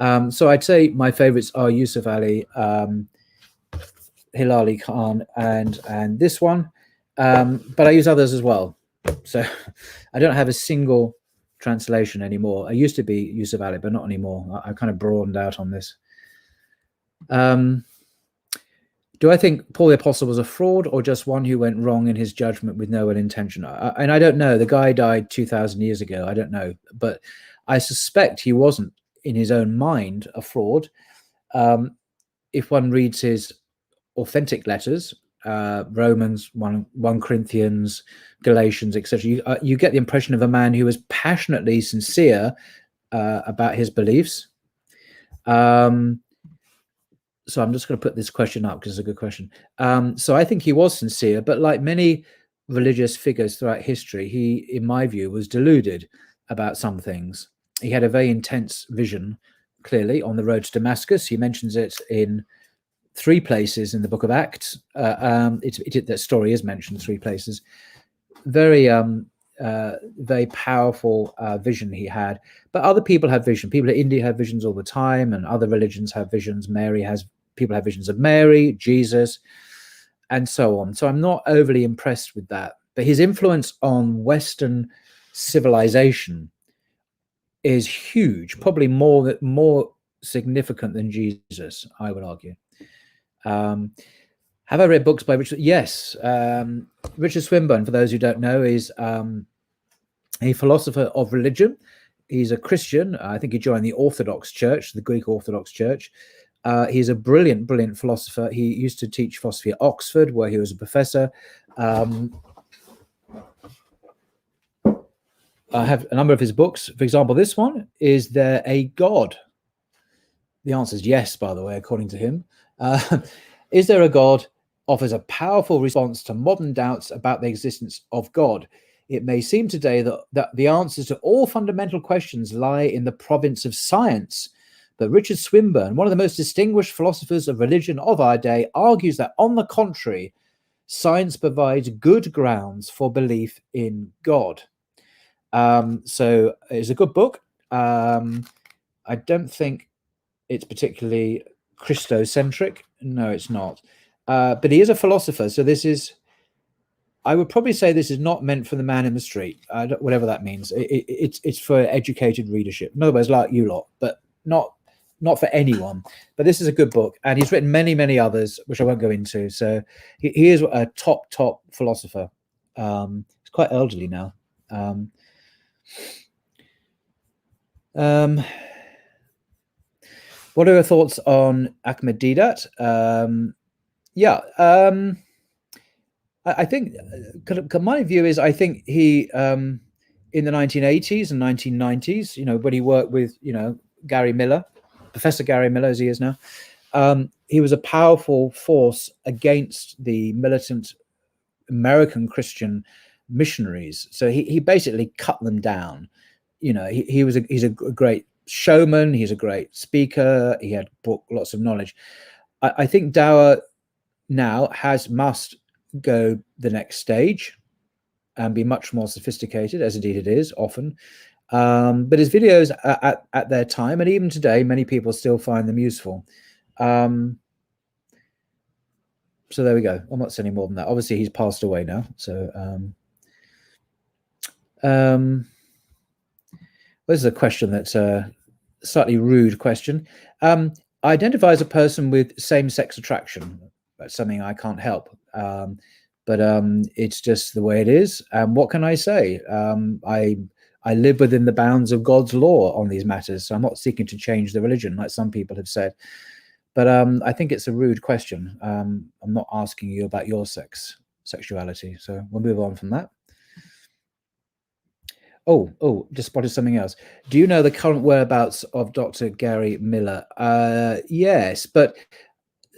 So I'd say my favorites are Yusuf Ali, Hilali Khan, and this one. But I use others as well. So I don't have a single translation anymore. I used to be Yusuf Ali, but not anymore. I kind of broadened out on this. Do I think Paul the Apostle was a fraud or just one who went wrong in his judgment with no ill intention? And I don't know. The guy died 2,000 years ago. I don't know. But I suspect he wasn't, in his own mind, a fraud. If one reads his authentic letters, Romans, 1 Corinthians, Galatians, etc., you get the impression of a man who was passionately sincere about his beliefs. So I'm just going to put this question up because it's a good question. So I think he was sincere, but like many religious figures throughout history, he, in my view, was deluded about some things. He had a very intense vision clearly on the road to Damascus. He mentions it in 3 places in the book of Acts. That story is mentioned 3 places. Very very powerful vision he had. But other people have vision. People in India have visions all the time, and other religions have visions. People have visions of Mary, Jesus, and so on. So I'm not overly impressed with that. But his influence on Western civilization is huge, probably more significant than Jesus, I would argue. Have I read books by Richard? Yes. Richard Swinburne, for those who don't know, is a philosopher of religion. He's a Christian. I think he joined the Orthodox Church, the Greek Orthodox Church. He's a brilliant philosopher. He used to teach philosophy at Oxford, where he was a professor. I have a number of his books. For example, this one, Is There a God? The answer is yes, by the way, according to him. Is There a God? Offers a powerful response to modern doubts about the existence of God. It may seem today that the answers to all fundamental questions lie in the province of science. But Richard Swinburne, one of the most distinguished philosophers of religion of our day, argues that, on the contrary, science provides good grounds for belief in God. So it's a good book. I don't think it's particularly Christocentric. No, it's not. But he is a philosopher. So I would probably say this is not meant for the man in the street, whatever that means. It's for educated readership. In other words, like you lot, but not for anyone. But this is a good book, and he's written many others, which I won't go into. So he is a top philosopher. He's quite elderly now. What are your thoughts on Ahmedidat? I think my view is, I think he in the 1980s and 1990s, when he worked with Gary Miller, Professor Gary Miller as he is now, he was a powerful force against the militant American Christian missionaries. So he basically cut them down. He's a great showman. He's a great speaker. He had brought lots of knowledge. I think Dower now must go the next stage and be much more sophisticated, as indeed it is often. But his videos at their time, and even today, many people still find them useful. So there we go. I'm not saying more than that. Obviously, he's passed away now. So this is a question that's a slightly rude question. Identify as a person with same-sex attraction. That's something I can't help. But it's just the way it is. What can I say? I live within the bounds of God's law on these matters, so I'm not seeking to change the religion, like some people have said. But I think it's a rude question. I'm not asking you about your sexuality, so we'll move on from that. Oh, just spotted something else. Do you know the current whereabouts of Dr. Gary Miller? Yes, but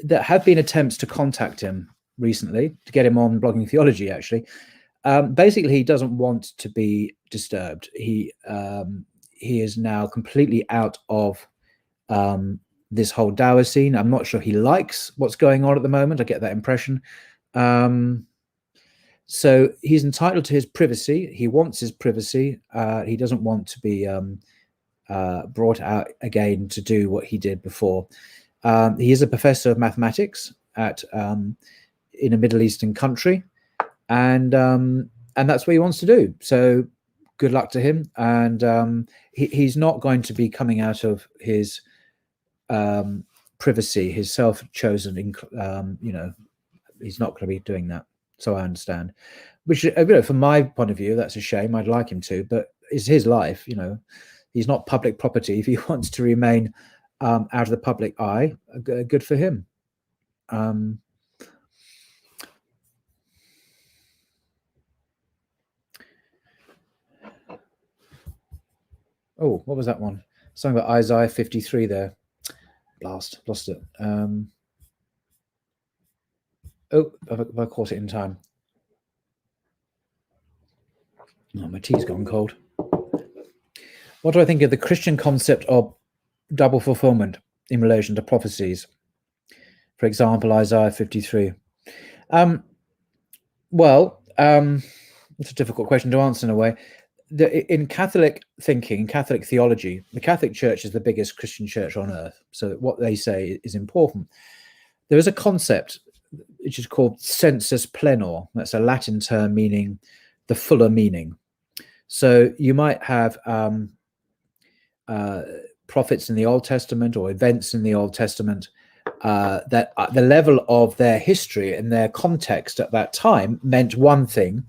there have been attempts to contact him recently, to get him on Blogging Theology, actually. Basically, he doesn't want to be disturbed. He is now completely out of this whole Dawa scene. I'm not sure he likes what's going on at the moment. I get that impression. So he's entitled to his privacy. He wants his privacy. He doesn't want to be brought out again to do what he did before. He is a professor of mathematics in a Middle Eastern country, and that's what he wants to do. So good luck to him. And he's not going to be coming out of his privacy, his self-chosen. He's not going to be doing that. So I understand. Which, from my point of view, that's a shame. I'd like him to, but it's his life. He's not public property. If he wants to remain out of the public eye, good for him. Oh, what was that one? Something about Isaiah 53 there. Blast, lost it. Oh, have I caught it in time? Oh, my tea's gone cold. What do I think of the Christian concept of double fulfillment in relation to prophecies. For example, Isaiah 53. It's a difficult question to answer in a way. In Catholic thinking, Catholic theology, the Catholic Church is the biggest Christian church on earth. So what they say is important. There is a concept which is called sensus plenor. That's a Latin term meaning the fuller meaning. So you might have prophets in the Old Testament or events in the Old Testament that at the level of their history and their context at that time meant one thing,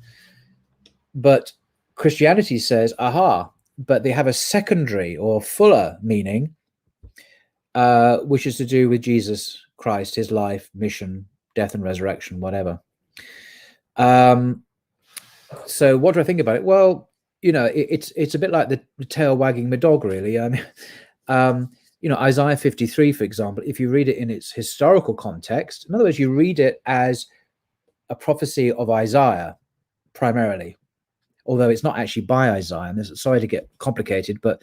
but Christianity says, aha, but they have a secondary or fuller meaning, which is to do with Jesus Christ, his life, mission, death and resurrection, whatever. So what do I think about it? Well, it's a bit like the tail wagging the dog, really. I mean, Isaiah 53, for example, if you read it in its historical context, in other words, you read it as a prophecy of Isaiah primarily, although it's not actually by Isaiah. And sorry to get complicated, but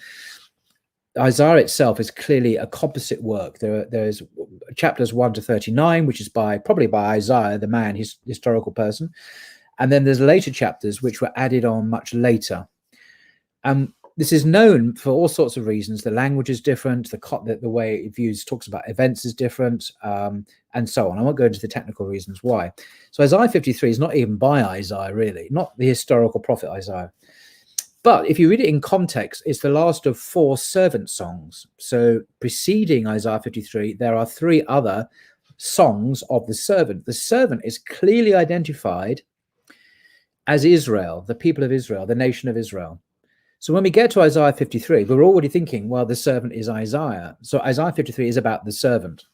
Isaiah itself is clearly a composite work. There's chapters 1 to 39, which is probably by Isaiah, the man, his historical person. And then there's later chapters which were added on much later. This is known for all sorts of reasons. The language is different, the way it talks about events is different, and so on. I won't go into the technical reasons why. So Isaiah 53 is not even by Isaiah, really, not the historical prophet Isaiah. But if you read it in context, it's the last of 4 servant songs. So preceding Isaiah 53, there are 3 other songs of the servant. The servant is clearly identified as Israel, the people of Israel, the nation of Israel. So when we get to Isaiah 53, we're already thinking, well, the servant is Isaiah. So Isaiah 53 is about the servant.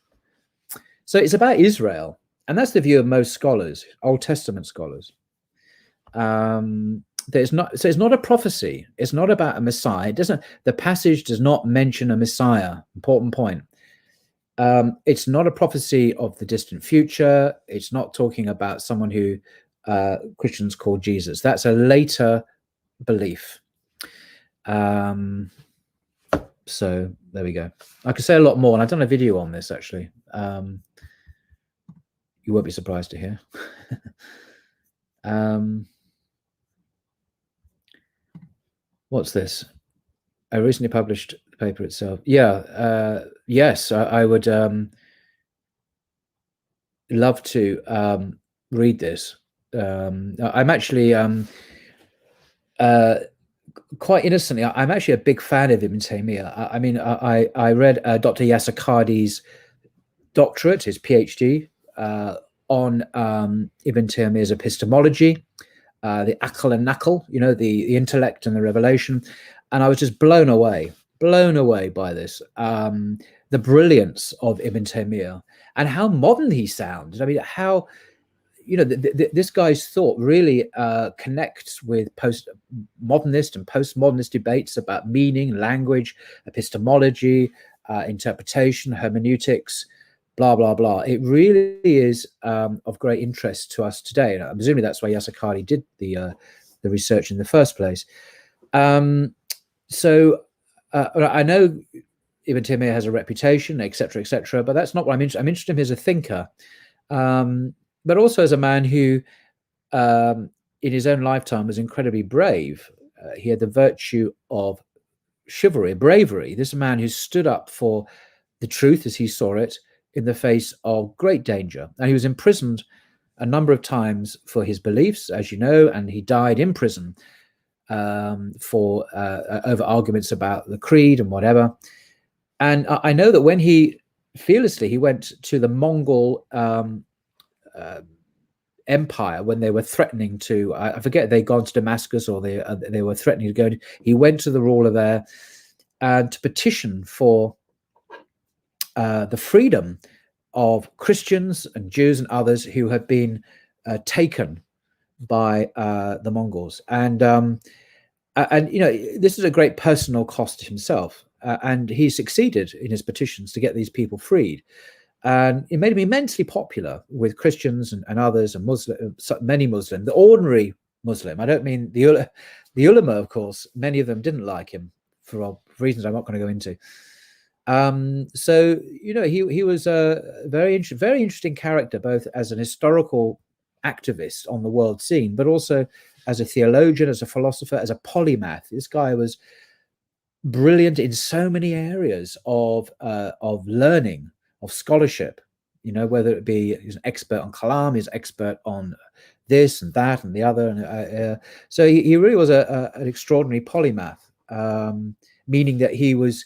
So it's about Israel. And that's the view of most scholars, Old Testament scholars. It's not a prophecy. It's not about a Messiah. The passage does not mention a Messiah. Important point. It's not a prophecy of the distant future. It's not talking about someone who Christians call Jesus. That's a later belief. So there we go. I could say a lot more, and I've done a video on this actually. You won't be surprised to hear. What's this? I recently published the paper itself. Yeah. Yes, I would love to read this. I'm actually quite innocently, I'm actually a big fan of Ibn Taymiyyah. I mean, I read Dr. Yasser Qadhi's doctorate, his PhD, on Ibn Taymiyyah's epistemology, the Aql and Naql, the intellect and the revelation. And I was just blown away by this, the brilliance of Ibn Taymiyyah and how modern he sounds. I mean, how, this guy's thought really connects with postmodernist and postmodernist debates about meaning, language, epistemology, interpretation, hermeneutics, blah, blah, blah. It really is of great interest to us today. And presumably that's why Yasser Qadhi did the research in the first place. So I know Ibn Taymiyyah has a reputation, etc., but that's not what I'm interested in. I'm interested in him as a thinker. But also as a man who, in his own lifetime, was incredibly brave. He had the virtue of chivalry, bravery. This is a man who stood up for the truth as he saw it in the face of great danger. And he was imprisoned a number of times for his beliefs, as you know, and he died in prison for over arguments about the creed and whatever. And I know that when he went to the Mongol empire when they were threatening to, I forget, they'd gone to Damascus or they were threatening to go. He went to the ruler there and to petition for the freedom of Christians and Jews and others who had been taken by the Mongols. And this is a great personal cost to himself. And he succeeded in his petitions to get these people freed. And it made him immensely popular with Christians and others and many Muslims, the ordinary Muslim. I don't mean the ulama, of course. Many of them didn't like him for reasons I'm not going to go into. So he was a very interesting character, both as an historical activist on the world scene, but also as a theologian, as a philosopher, as a polymath. This guy was brilliant in so many areas of learning, of scholarship. Whether it be he's an expert on kalam, he's an expert on this and that and the other, and so he really was an extraordinary polymath, meaning that he was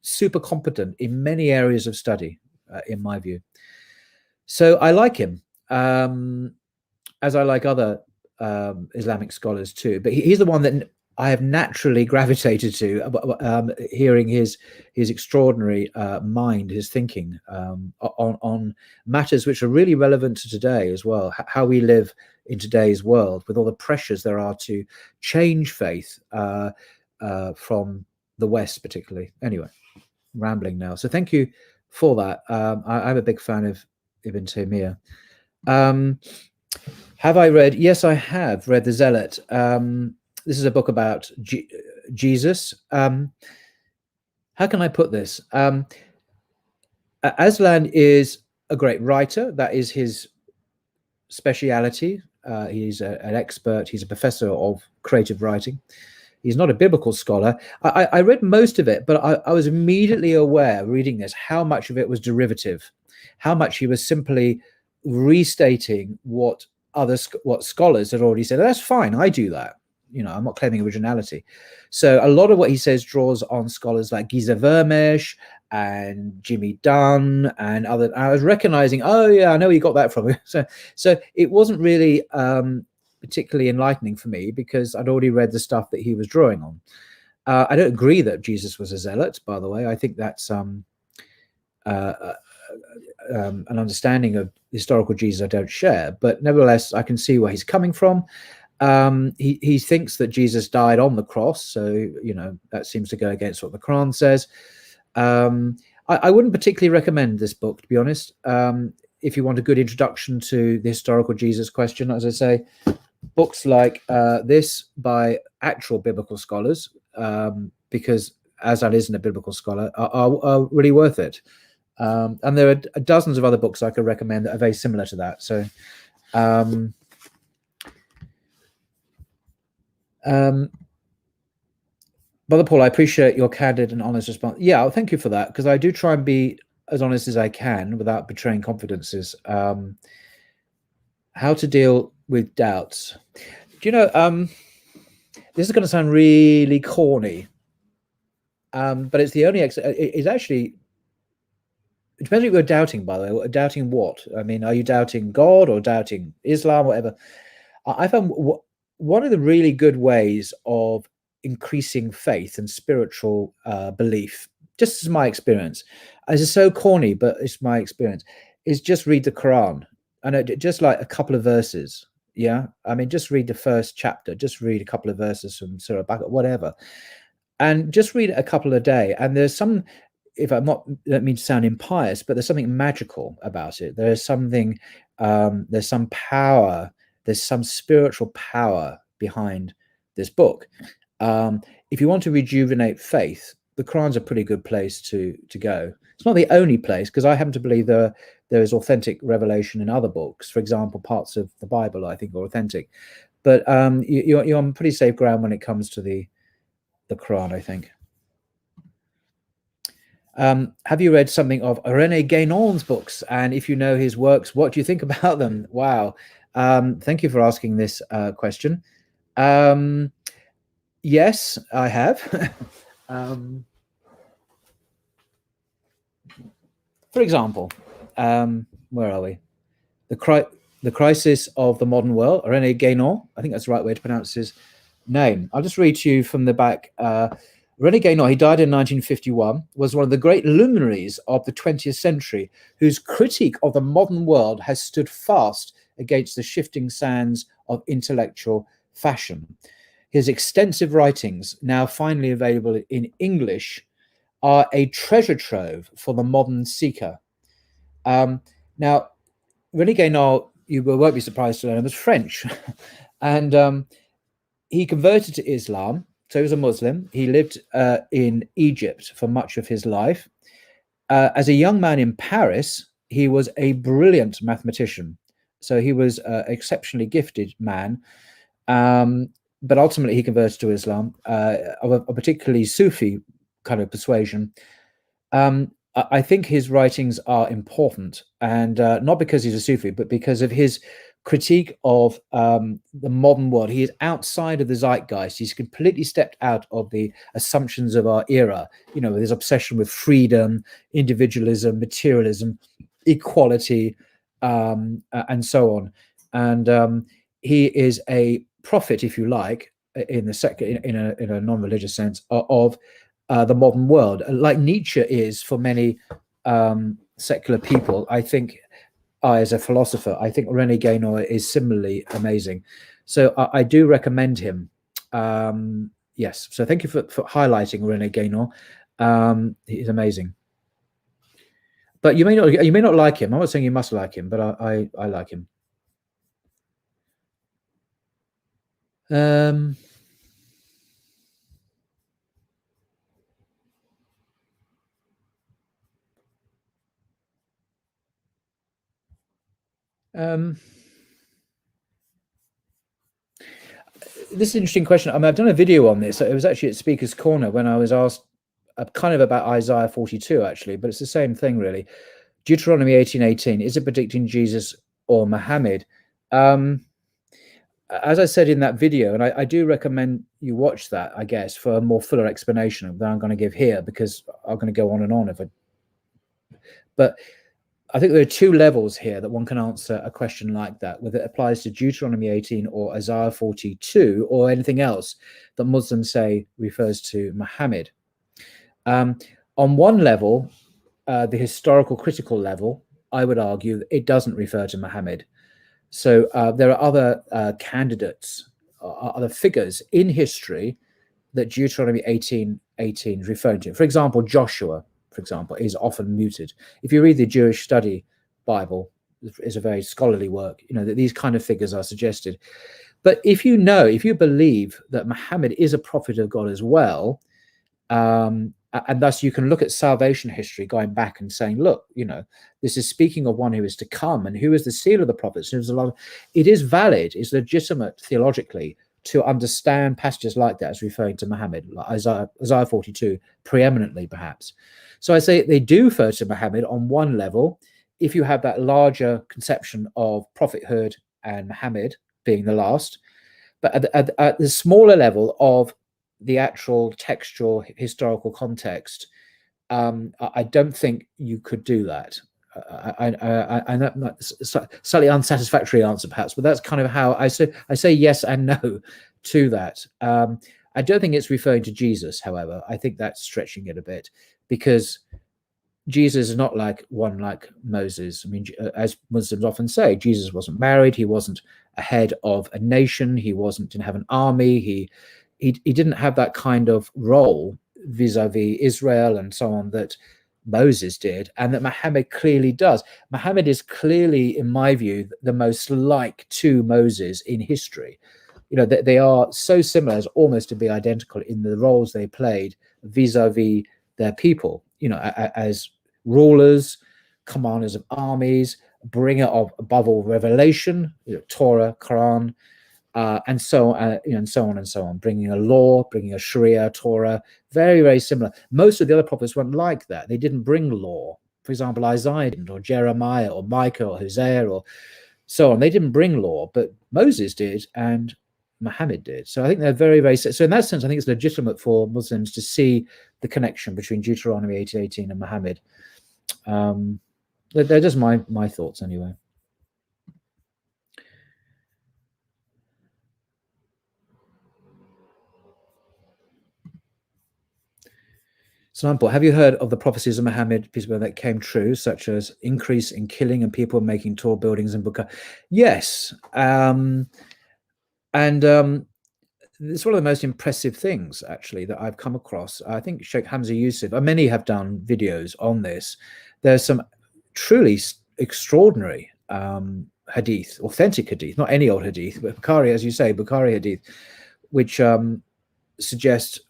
super competent in many areas of study, in my view. So I like him, as I like other Islamic scholars too. But he's the one that I have naturally gravitated to, hearing his extraordinary mind, his thinking on matters which are really relevant to today as well. How we live in today's world with all the pressures there are to change faith from the West, particularly. Anyway, rambling now. So thank you for that. I'm a big fan of Ibn Taymiyyah. Have I read? Yes, I have read The Zealot. This is a book about Jesus. How can I put this? Aslan is a great writer. That is his speciality. He's an expert. He's a professor of creative writing. He's not a biblical scholar. I read most of it, but I was immediately aware, reading this, how much of it was derivative, how much he was simply restating what scholars had already said. That's fine, I do that. I'm not claiming originality. So a lot of what he says draws on scholars like Giza Vermesh and Jimmy Dunn and other. I was recognizing, oh yeah, I know where you got that from. So it wasn't really particularly enlightening for me, because I'd already read the stuff that he was drawing on. I don't agree that Jesus was a zealot, by the way. I think that's an understanding of historical Jesus I don't share, but nevertheless, I can see where he's coming from. He thinks that Jesus died on the cross, so that seems to go against what the Quran says. I wouldn't particularly recommend this book, to be honest. If you want a good introduction to the historical Jesus question, as I say, books like this by actual biblical scholars, because Aslan isn't a biblical scholar, are really worth it. And there are dozens of other books I could recommend that are very similar to that. So Brother Paul, I appreciate your candid and honest response. Yeah, thank you for that, because I do try and be as honest as I can without betraying confidences. How to deal with doubts. Do you know, this is going to sound really corny, but it's the only, it's actually, it depends what you're doubting, by the way. Doubting what? I mean, are you doubting God or doubting Islam, whatever? I found one of the really good ways of increasing faith and spiritual belief, just as my experience, this is so corny, but it's my experience, is just read the Quran. And just like a couple of verses. Yeah, I mean, just read the first chapter, just read a couple of verses from Surah Baqarah, whatever, and just read it a couple a day. And there's some, if I'm not, I don't mean to sound impious, but there's something magical about it. There's something, there's some power, there's some spiritual power behind this book. If you want to rejuvenate faith, the Quran's a pretty good place to go. It's not the only place, because I happen to believe there is authentic revelation in other books. For example, parts of the Bible I think are authentic, but you're on pretty safe ground when it comes to the Quran, I think. Have you read something of Rene Gaynor's books? And if you know his works, what do you think about them? Wow. Thank you for asking this question. Yes, I have. For example, where are we? The Crisis of the Modern World, Rene Gaynor. I think that's the right way to pronounce his name. I'll just read to you from the back. Rene Gaynor, he died in 1951, was one of the great luminaries of the 20th century, whose critique of the modern world has stood fast against the shifting sands of intellectual fashion. His extensive writings, now finally available in English, are a treasure trove for the modern seeker. Now, Rene Gaynor, you won't be surprised to learn, was French. And he converted to Islam, so he was a Muslim. He lived in Egypt for much of his life. As a young man in Paris, he was a brilliant mathematician. So he was an exceptionally gifted man. But ultimately, he converted to Islam, of a particularly Sufi kind of persuasion. I think his writings are important, and not because he's a Sufi, but because of his critique of the modern world. He is outside of the zeitgeist. He's completely stepped out of the assumptions of our era, with his obsession with freedom, individualism, materialism, equality, and so on. And he is a prophet, if you like, in a non-religious sense, of the modern world, like Nietzsche is for many secular people. I think, as a philosopher, I think Rene Gaynor is similarly amazing. So I do recommend him. Yes. So thank you for highlighting Rene Gaynor. He's amazing. But you may not like him. I'm not saying you must like him, but I like him. This is an interesting question. I mean, I've done a video on this. It was actually at Speaker's Corner when I was asked kind of about Isaiah 42, actually, but it's the same thing, really. Deuteronomy 18:18, is it predicting Jesus or Muhammad? As I said in that video, and I do recommend you watch that, I guess, for a more fuller explanation than I'm going to give here, because I'm going to go on and on but I think there are two levels here that one can answer a question like that, whether it applies to Deuteronomy 18 or Isaiah 42 or anything else that Muslims say refers to Muhammad. On one level, the historical critical level, I would argue that it doesn't refer to Muhammad. So there are other candidates, other figures in history that Deuteronomy 18:18 is referring to. For example, Joshua, for example, is often muted. If you read the Jewish Study Bible, it's a very scholarly work, that these kind of figures are suggested. But if you believe that Muhammad is a prophet of God as well, and thus you can look at salvation history going back and saying, look, this is speaking of one who is to come and who is the seal of the prophets. It is valid, it's legitimate theologically to understand passages like that as referring to Muhammad, like Isaiah 42, preeminently perhaps. So I say they do refer to Muhammad on one level, if you have that larger conception of prophethood and Muhammad being the last. But at the smaller level of the actual textual historical context, I don't think you could do that. I know slightly unsatisfactory answer perhaps, but that's kind of how I say yes and no to that. I don't think it's referring to Jesus, however. I think that's stretching it a bit, because Jesus is not like Moses. I mean, as Muslims often say, Jesus wasn't married. He wasn't a head of a nation. He didn't have an army. He didn't have that kind of role vis-a-vis Israel and so on that Moses did, and that Muhammad clearly does. Muhammad is clearly, in my view, the most like to Moses in history. They are so similar as almost to be identical in the roles they played vis-a-vis their people, as rulers, commanders of armies, bringer of, above all, revelation, Torah, Quran, and so and so on and so on, bringing a law, bringing a Sharia, Torah, very, very similar. Most of the other prophets weren't like that. They didn't bring law. For example, Isaiah didn't, or Jeremiah, or Micah, or Hosea, or so on. They didn't bring law, but Moses did, and Muhammad did. So I think they're very, very. So in that sense, I think it's legitimate for Muslims to see the connection between Deuteronomy 18:18 and Muhammad. They're just my thoughts anyway. Example, have you heard of the prophecies of Muhammad, peace be upon him, that came true, such as increase in killing and people making tall buildings in Bukhara? Yes. And it's one of the most impressive things, actually, that I've come across. I think Sheikh Hamza Yusuf, many have done videos on this. There's some truly extraordinary hadith, authentic hadith, not any old hadith, but Bukhari, as you say, Bukhari hadith, which suggest,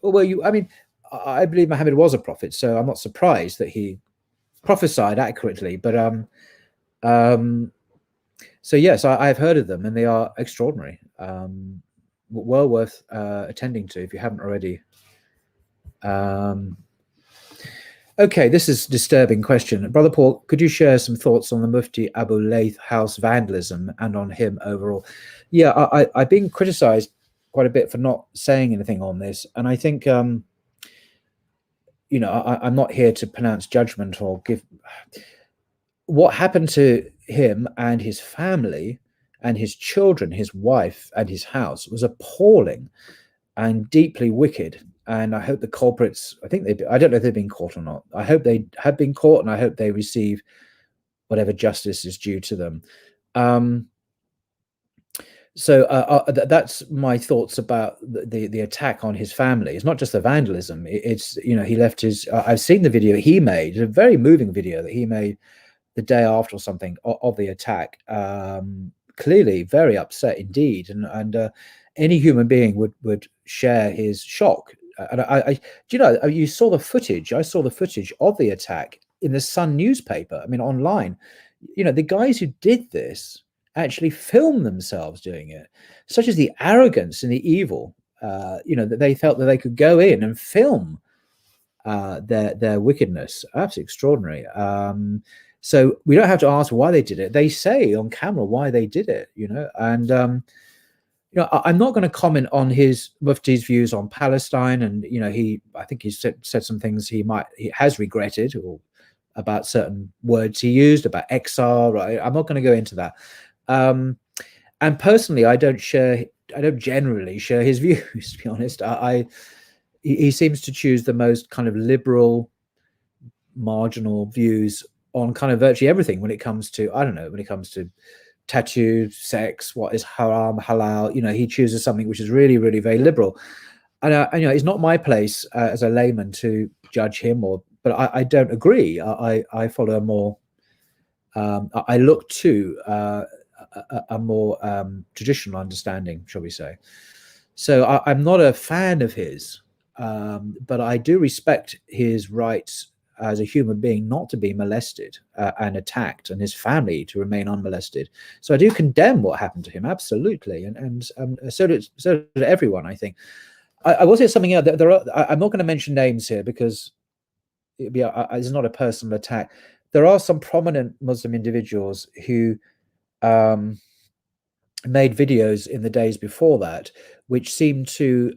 I believe Muhammad was a prophet, so I'm not surprised that he prophesied accurately. But so yes, I've heard of them, and they are extraordinary. Well worth attending to if you haven't already. Okay, this is a disturbing question. Brother Paul, could you share some thoughts on the Mufti Abu Layth house vandalism and on him overall? Yeah, I've been criticized quite a bit for not saying anything on this. And I think, I'm not here to pronounce judgment or give... What happened to him and his family and his children, his wife and his house was appalling and deeply wicked. And I hope the culprits, I don't know if they've been caught or not. I hope they have been caught, and I hope they receive whatever justice is due to them. That's my thoughts about the attack on his family. It's not just the vandalism. It's, he left his, I've seen the video he made, a very moving video that he made the day after or something of the attack. Clearly very upset indeed. And any human being would share his shock. And you saw the footage. I saw the footage of the attack in the Sun newspaper. I mean, online. The guys who did this actually filmed themselves doing it. Such as the arrogance and the evil, that they felt that they could go in and film their wickedness. Absolutely extraordinary. So we don't have to ask why they did it. They say on camera why they did it, and I'm not going to comment on his Mufti's views on Palestine. And, I think he said some things he has regretted, or about certain words he used about exile. Right? I'm not going to go into that. And personally, I don't generally share his views, to be honest. He seems to choose the most kind of liberal, marginal views on kind of virtually everything when it comes to, when it comes to tattoo, sex, what is haram, halal. He chooses something which is really, really very liberal. And it's not my place as a layman to judge him, but I don't agree. I follow a more, I look to a more traditional understanding, shall we say. So I'm not a fan of his, but I do respect his rights as a human being not to be molested and attacked, and his family to remain unmolested. So I do condemn what happened to him, absolutely, and so did everyone, I think. I will say something else. I'm not going to mention names here because it's not a personal attack. There are some prominent Muslim individuals who made videos in the days before that, which seemed to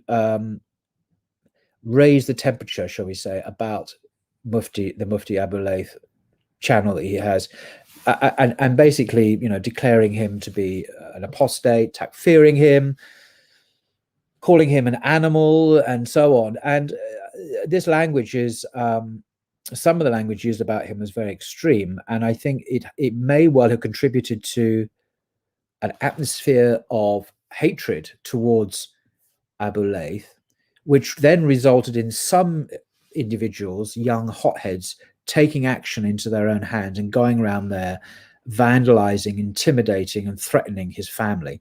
raise the temperature, shall we say, about the Mufti Abu Layth channel that he has, and basically, declaring him to be an apostate, takfiring him, calling him an animal, and so on. And this language is, some of the language used about him was very extreme, and I think it may well have contributed to an atmosphere of hatred towards Abu Layth, which then resulted in some individuals, young hotheads, taking action into their own hands and going around there vandalizing, intimidating, and threatening his family.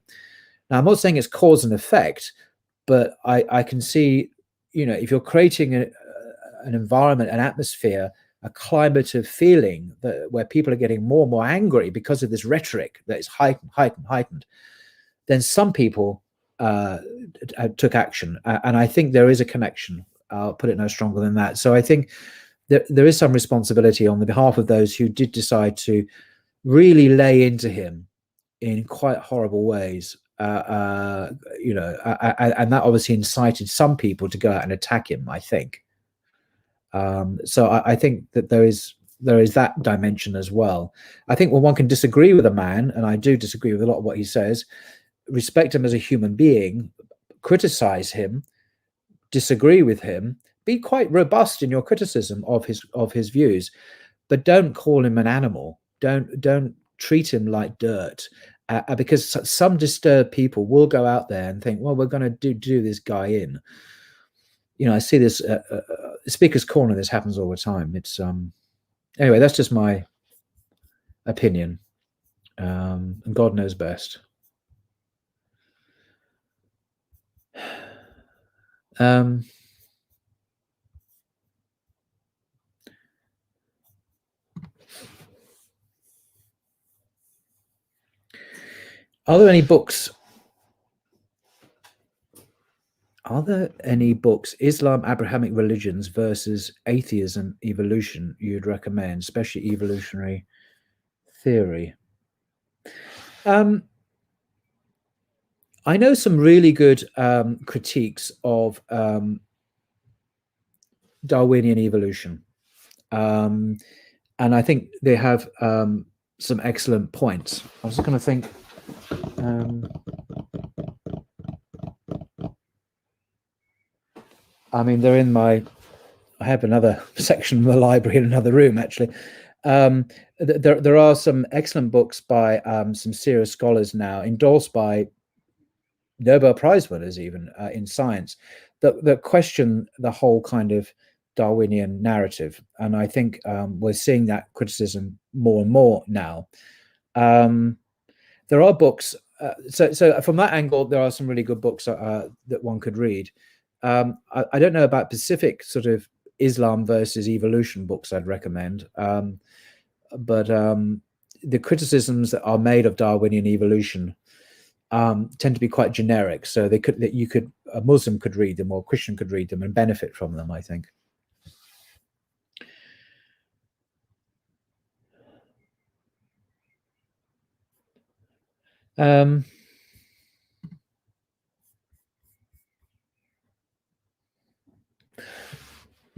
Now, I'm not saying it's cause and effect, but I can see, if you're creating an environment, an atmosphere, a climate of feeling where people are getting more and more angry because of this rhetoric that is heightened, then some people took action. And I think there is a connection. I'll put it no stronger than that. So I think there is some responsibility on the behalf of those who did decide to really lay into him in quite horrible ways. And that obviously incited some people to go out and attack him, I think. So I think that there is that dimension as well. I think when one can disagree with a man, and I do disagree with a lot of what he says, respect him as a human being, criticize him, disagree with him, be quite robust in your criticism of his views, but don't call him an animal. Don't treat him like dirt, because some disturbed people will go out there and think, well, we're going to do this guy in. I see this speaker's corner. This happens all the time. It's anyway. That's just my opinion, and God knows best. Are there any books? Are there any books, Islam, Abrahamic religions versus atheism, evolution, you'd recommend, especially evolutionary theory? I know some really good critiques of Darwinian evolution. And I think they have some excellent points. I was just going to think. I mean, they're in my. I have another section of the library in another room, actually. There are some excellent books by some serious scholars now, endorsed by Nobel Prize winners, even in science, that question the whole kind of Darwinian narrative. And I think we're seeing that criticism more and more now. There are books. So from that angle, there are some really good books that one could read. I don't know about specific sort of Islam versus evolution books I'd recommend, but the criticisms that are made of Darwinian evolution tend to be quite generic. So a Muslim could read them or a Christian could read them and benefit from them, I think.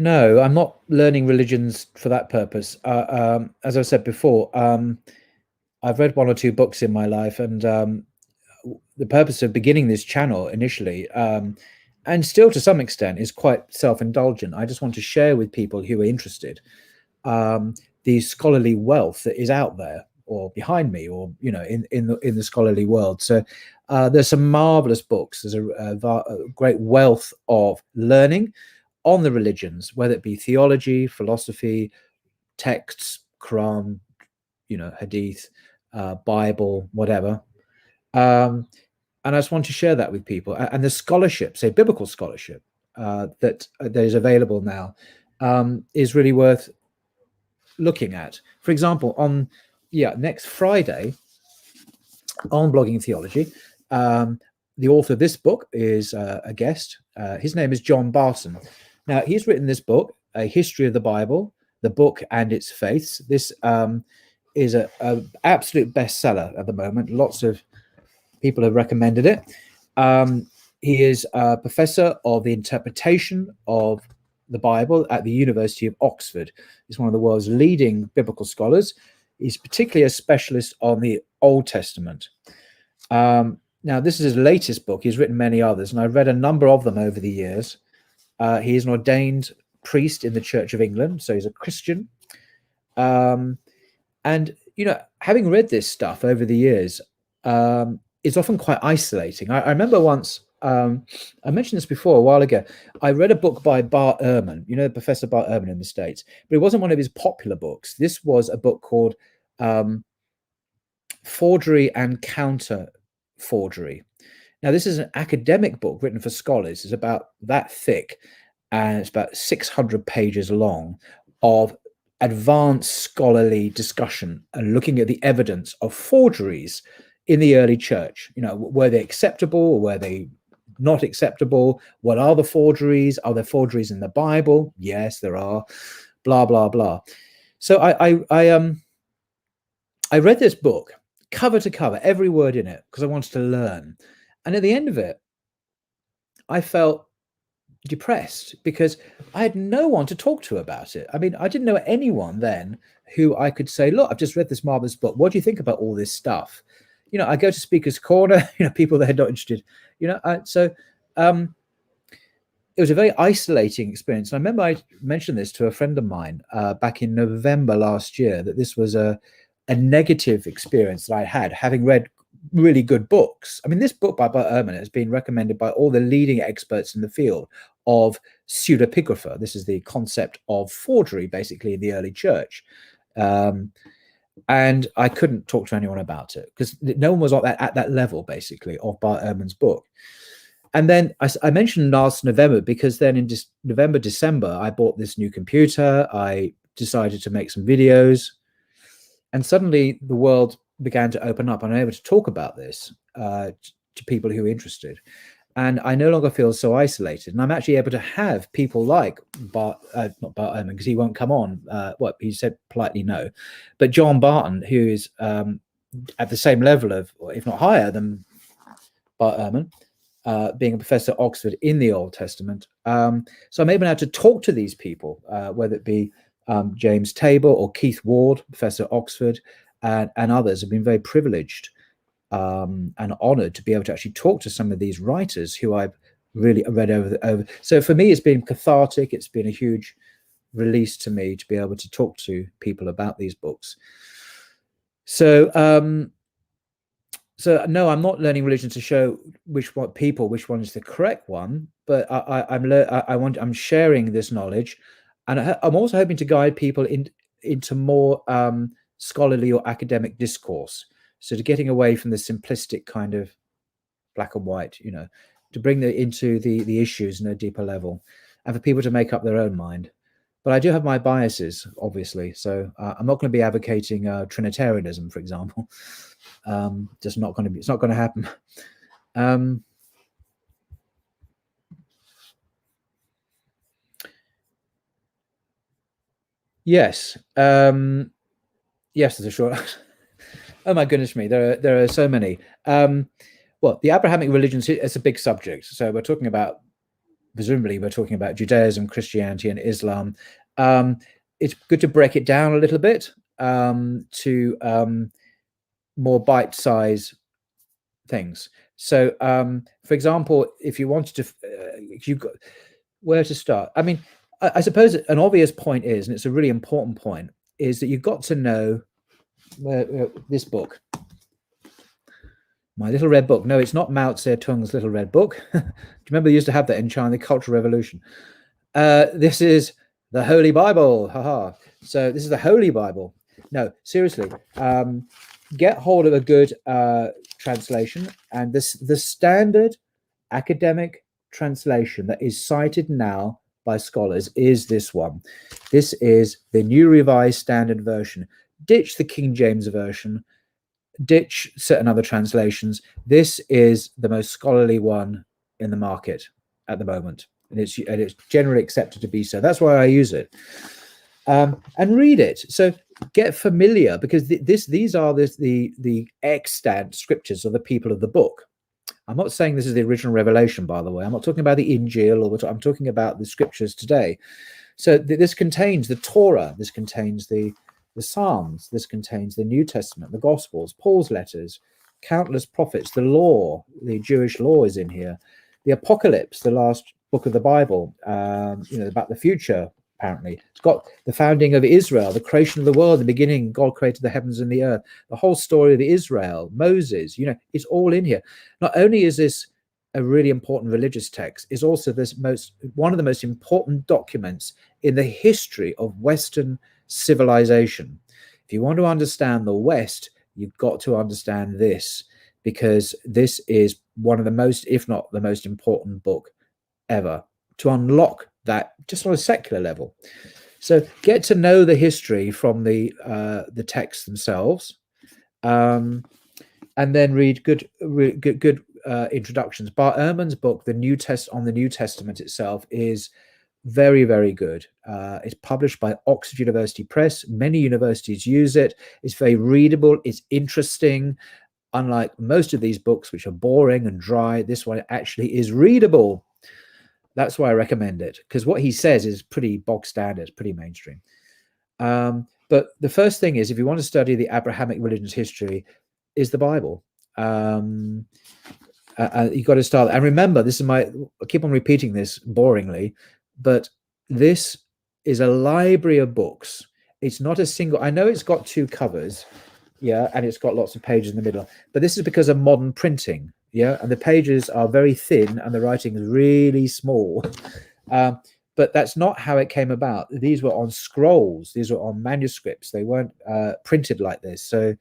No, I'm not learning religions for that purpose. As I said before, I've read one or two books in my life, and the purpose of beginning this channel initially, and still to some extent, is quite self-indulgent. I just want to share with people who are interested the scholarly wealth that is out there, or behind me, or in the scholarly world. So there's some marvelous books. There's a great wealth of learning on the religions, whether it be theology, philosophy, texts, Quran, Hadith, Bible, whatever. And I just want to share that with people. And the scholarship, say biblical scholarship, that is available now, is really worth looking at. For example, next Friday on Blogging Theology, the author of this book is a guest. His name is John Barton. Now, he's written this book, A History of the Bible, the Book and Its Faiths. This is an absolute bestseller at the moment. Lots of people have recommended it. He is a professor of the interpretation of the Bible at the University of Oxford. He's one of the world's leading biblical scholars. He's particularly a specialist on the Old Testament. Now, this is his latest book. He's written many others, and I've read a number of them over the years. He is an ordained priest in the Church of England, so he's a Christian. And, having read this stuff over the years, it's often quite isolating. I remember once, I mentioned this before a while ago, I read a book by Bart Ehrman, Professor Bart Ehrman in the States, but it wasn't one of his popular books. This was a book called Forgery and Counter Forgery. Now, this is an academic book written for scholars. It's about that thick, and it's about 600 pages long of advanced scholarly discussion and looking at the evidence of forgeries in the early church. Were they acceptable or were they not acceptable? What are the forgeries? Are there forgeries in the Bible? Yes, there are. Blah, blah, blah. So I read this book cover to cover, every word in it, because I wanted to learn. And at the end of it, I felt depressed because I had no one to talk to about it. I mean, I didn't know anyone then who I could say, look, I've just read this marvelous book. What do you think about all this stuff? I go to Speaker's Corner, people that are not interested, so it was a very isolating experience. And I remember I mentioned this to a friend of mine back in November last year, that this was a negative experience that I had, having read really good books. I mean, this book by Bart Ehrman has been recommended by all the leading experts in the field of pseudepigrapha. This is the concept of forgery, basically, in the early church. And I couldn't talk to anyone about it because no one was at that level, basically, of Bart Ehrman's book. And then I mentioned last November because then in November, December, I bought this new computer. I decided to make some videos. And suddenly the world began to open up and I'm able to talk about this to people who are interested. And I no longer feel so isolated. And I'm actually able to have people like not Bart Ehrman, because he won't come on. He said politely no. But John Barton, who is at the same level of, or if not higher than Bart Ehrman, being a professor at Oxford in the Old Testament. So I'm able now to talk to these people, whether it be James Tabor or Keith Ward, professor at Oxford, and others. Have been very privileged and honored to be able to actually talk to some of these writers who I've really read over. So for me, it's been cathartic. It's been a huge release to me to be able to talk to people about these books. So no, I'm not learning religion to show which one is the correct one, but I'm sharing this knowledge, and I'm also hoping to guide people into more scholarly or academic discourse. So to getting away from the simplistic kind of black and white, to bring into the issues in a deeper level, and for people to make up their own mind. But I do have my biases, obviously. So I'm not going to be advocating Trinitarianism, for example. It's not going to happen. Yes. Yes, there's a short answer. Oh my goodness me, there are so many. Well, the Abrahamic religions, it's a big subject. So presumably we're talking about Judaism, Christianity, and Islam. It's good to break it down a little bit to more bite-sized things. So, for example, if you wanted to, where to start? I mean, I suppose an obvious point is, and it's a really important point, is that you've got to know this book, my little red book. No, it's not Mao Zedong's little red book. Do you remember they used to have that in China, the Cultural Revolution? This is the Holy Bible. Haha. So this is the Holy Bible. No, seriously, get hold of a good translation, and the standard academic translation that is cited now by scholars is this one. This is the New Revised Standard Version. Ditch the King James Version, ditch certain other translations. This is the most scholarly one in the market at the moment, and it's generally accepted to be so. That's why I use it. And read it. So get familiar, because these are the extant scriptures of the people of the book. I'm not saying this is the original revelation, by the way. I'm not talking about the Injil, or I'm talking about the scriptures today. So this contains the Torah. This contains the Psalms. This contains the New Testament, the Gospels, Paul's letters, countless prophets, the law, the Jewish law is in here, the Apocalypse, the last book of the Bible, about the future. Apparently, it's got the founding of Israel, the creation of the world, the beginning, God created the heavens and the earth, the whole story of Israel, Moses, it's all in here. Not only is this a really important religious text, it's also one of the most important documents in the history of Western civilization. If you want to understand the West, you've got to understand this, because this is one of the most, if not the most important book ever to unlock that, just on a secular level. So get to know the history from the texts themselves, and then read good introductions. Bart Ehrman's book, on the New Testament itself, is very, very good. It's published by Oxford University Press. Many universities use it. It's very readable. It's interesting. Unlike most of these books, which are boring and dry, this one actually is readable. That's why I recommend it, because what he says is pretty bog standard, pretty mainstream. But the first thing is, if you want to study the Abrahamic religion's history, is the Bible. You've got to start. And remember, I keep on repeating this boringly, but this is a library of books. It's not a single. I know it's got 2 covers, and it's got lots of pages in the middle, but this is because of modern printing. And the pages are very thin and the writing is really small. But that's not how it came about. These were on scrolls. These were on manuscripts. They weren't printed like this. So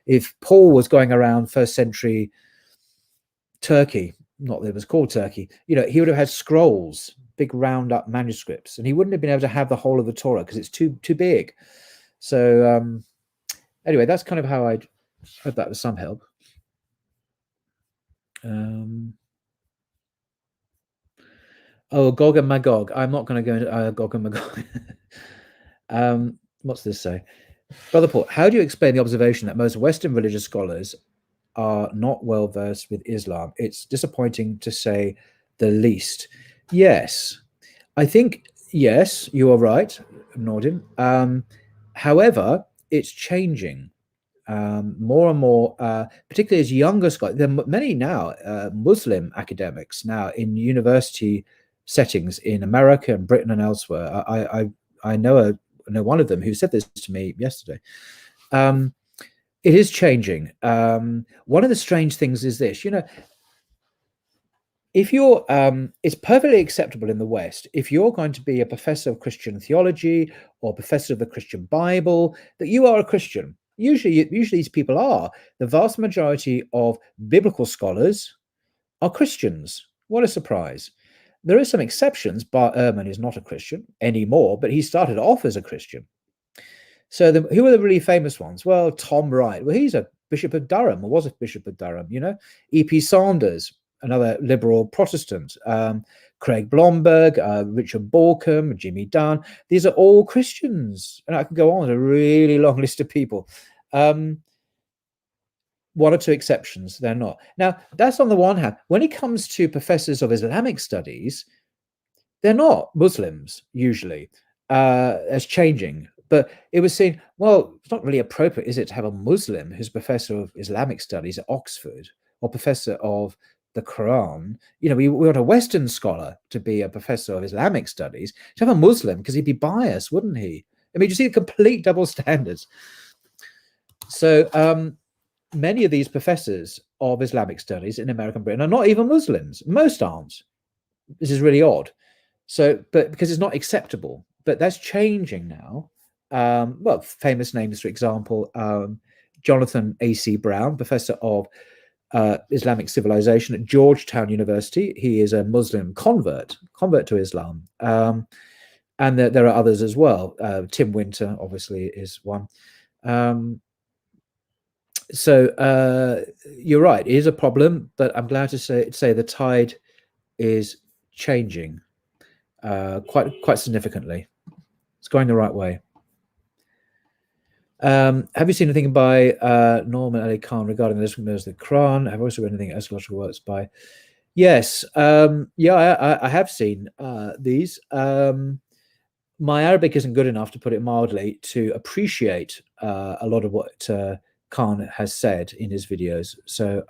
if Paul was going around first century Turkey, not that it was called Turkey, he would have had scrolls, big round up manuscripts, and he wouldn't have been able to have the whole of the Torah because it's too big. So anyway, that's kind of how I Hope that was some help. Oh, Gog and Magog. I'm not going to go into Gog and Magog. What's this say? Brother Paul, how do you explain the observation that most Western religious scholars are not well versed with Islam? It's disappointing to say the least. Yes, I think, yes, you are right, Nordin. However, it's changing. More and more, particularly as younger scholars. There are many now Muslim academics now in university settings in America and Britain and elsewhere. I know one of them who said this to me yesterday. It is changing. One of the strange things is this, if you're, it's perfectly acceptable in the West, if you're going to be a professor of Christian theology or professor of the Christian Bible, that you are a Christian. Usually these people are. The vast majority of biblical scholars are Christians. What a surprise. There are some exceptions. Bart Ehrman is not a Christian anymore, but he started off as a Christian. So who are the really famous ones? Well, Tom Wright. Well, he's a Bishop of Durham, or was a Bishop of Durham, E.P. Sanders, another liberal Protestant, Craig Blomberg, Richard Borkham, Jimmy Dunn. These are all Christians. And I can go on with a really long list of people. One or two exceptions, they're not. Now, that's on the one hand. When it comes to professors of Islamic studies, they're not Muslims, usually. It's changing. But it was seen, well, it's not really appropriate, is it, to have a Muslim who's professor of Islamic studies at Oxford or professor of the Quran? We want a Western scholar to be a professor of Islamic studies, to have a Muslim, because he'd be biased, wouldn't he? I mean, you see the complete double standards. So many of these professors of Islamic studies in America and Britain are not even Muslims. Most aren't. This is really odd. So, but because it's not acceptable, but that's changing now. Well, famous names, for example, Jonathan A.C. Brown, professor of Islamic civilization at Georgetown University. He is a Muslim convert to Islam. And there are others as well. Tim Winter, obviously, is one. So you're right, it is a problem, but I'm glad to say the tide is changing quite significantly. It's going the right way. Have you seen anything by Norman Ali Khan regarding the Quran? I've also read anything eschatological works by. Yes, yeah, I have seen these. My Arabic isn't good enough, to put it mildly, to appreciate a lot of what Khan has said in his videos. So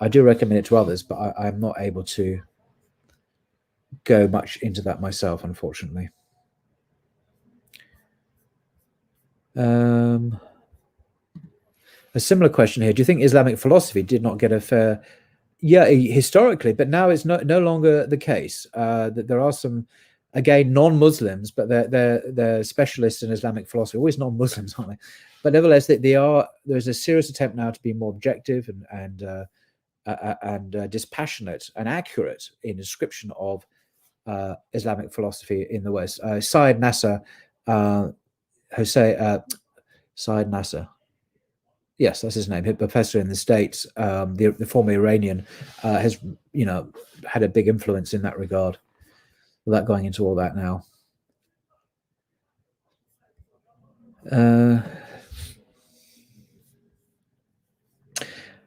I do recommend it to others, but I'm not able to go much into that myself, unfortunately. A similar question here. Do you think Islamic philosophy did not get a fair... Yeah, historically, but now it's no longer the case. That there are some, again, non-Muslims, but they're specialists in Islamic philosophy. Always non-Muslims, aren't they? But nevertheless, there's a serious attempt now to be more objective and dispassionate and accurate in description of Islamic philosophy in the West. Syed Nasser, Syed Nasser. Yes, that's his name. He's a professor in the States, the former Iranian, has had a big influence in that regard. Without going into all that now.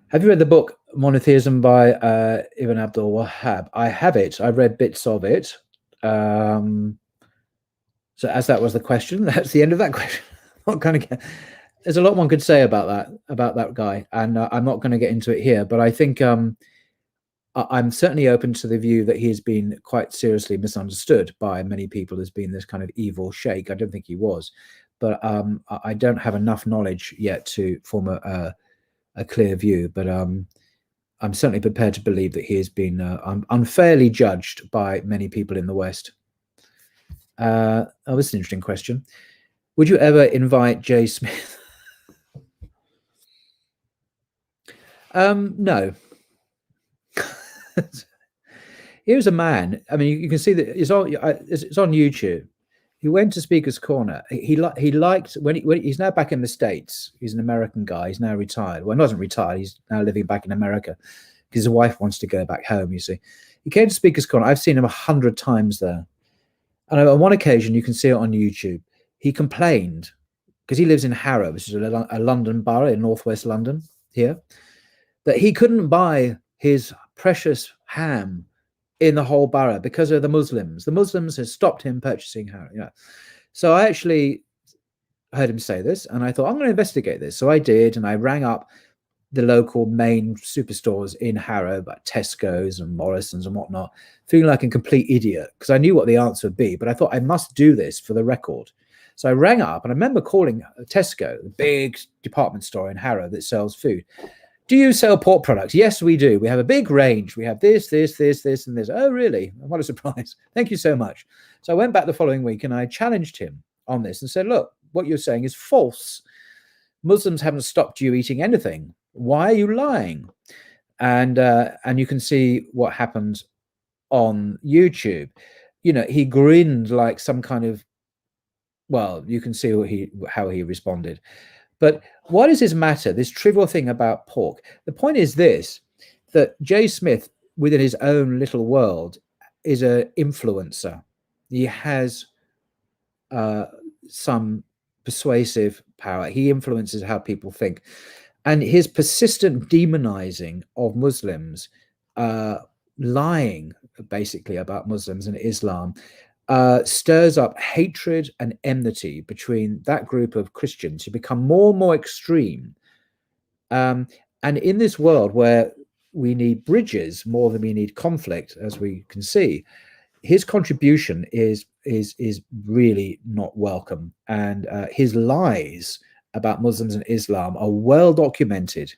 Have you read the book Monotheism by Ibn Abdul Wahhab? I have it. I've read bits of it. So as that was the question, that's the end of that question. What kind of... There's a lot one could say about that guy, and I'm not going to get into it here, but I think I'm certainly open to the view that he has been quite seriously misunderstood by many people as being this kind of evil sheikh. I don't think he was, but I don't have enough knowledge yet to form a clear view, but I'm certainly prepared to believe that he has been unfairly judged by many people in the West. Oh, this is an interesting question. Would you ever invite Jay Smith? No. Here's a man. I mean, you can see that it's on YouTube. He went to Speaker's Corner. He liked when he's now back in the States. He's an American guy. He's now retired. Well, he wasn't retired. He's now living back in America because his wife wants to go back home. You see, he came to Speaker's Corner. I've seen him 100 times there, and on one occasion you can see it on YouTube. He complained because he lives in Harrow, which is a London borough in northwest London here, that he couldn't buy his precious ham in the whole borough because of the Muslims. The Muslims had stopped him purchasing ham. Yeah. So I actually heard him say this, and I thought, I'm going to investigate this. So I did, and I rang up the local main superstores in Harrow, like Tesco's and Morrison's and whatnot, feeling like a complete idiot because I knew what the answer would be, but I thought I must do this for the record. So I rang up, and I remember calling Tesco, the big department store in Harrow that sells food. Do you sell pork products? Yes, we do. We have a big range. We have this, this, this, this, and this. Oh, really? What a surprise. Thank you so much. So I went back the following week and I challenged him on this and said, look, what you're saying is false. Muslims haven't stopped you eating anything. Why are you lying? And you can see what happened on YouTube. You know, he grinned like some kind of, well, you can see how he responded. But why does this matter, this trivial thing about pork? The point is this, that Jay Smith, within his own little world, is an influencer. He has some persuasive power. He influences how people think. And his persistent demonizing of Muslims, lying basically about Muslims and Islam, stirs up hatred and enmity between that group of Christians who become more and more extreme. And in this world where we need bridges more than we need conflict, as we can see, his contribution is really not welcome. And his lies about Muslims and Islam are well documented.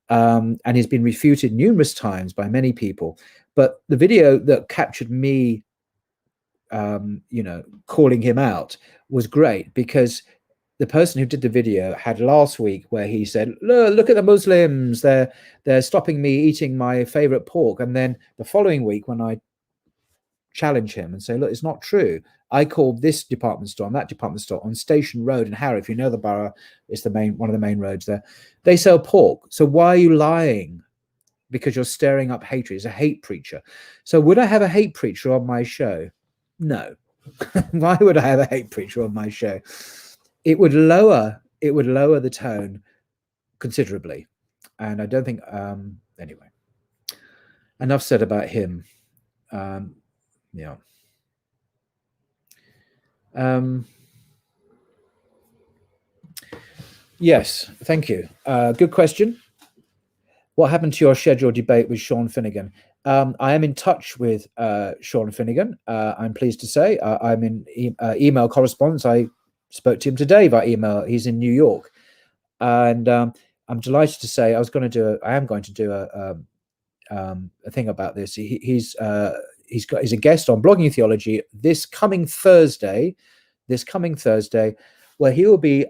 And he's been refuted numerous times by many people. But the video that captured me calling him out was great, because the person who did the video had last week where he said, look at the Muslims, they're stopping me eating my favorite pork. And then the following week, when I challenge him and say, look, it's not true, I called this department store and that department store on Station Road in Harrow, if you know the borough, it's one of the main roads there, they sell pork. So why are you lying? Because you're stirring up hatred. He's a hate preacher. So would I have a hate preacher on my show? No. Why would I have a hate preacher on my show? It would lower the tone considerably. And I don't think anyway. Enough said about him. Yes, thank you. Good question. What happened to your scheduled debate with Sean Finnega? I am in touch with Sean Finnega. I'm pleased to say I'm in email correspondence. I spoke to him today by email. He's in New York, and I'm delighted to say I am going to do a thing about this. He's a guest on Blogging Theology this coming Thursday, where he will be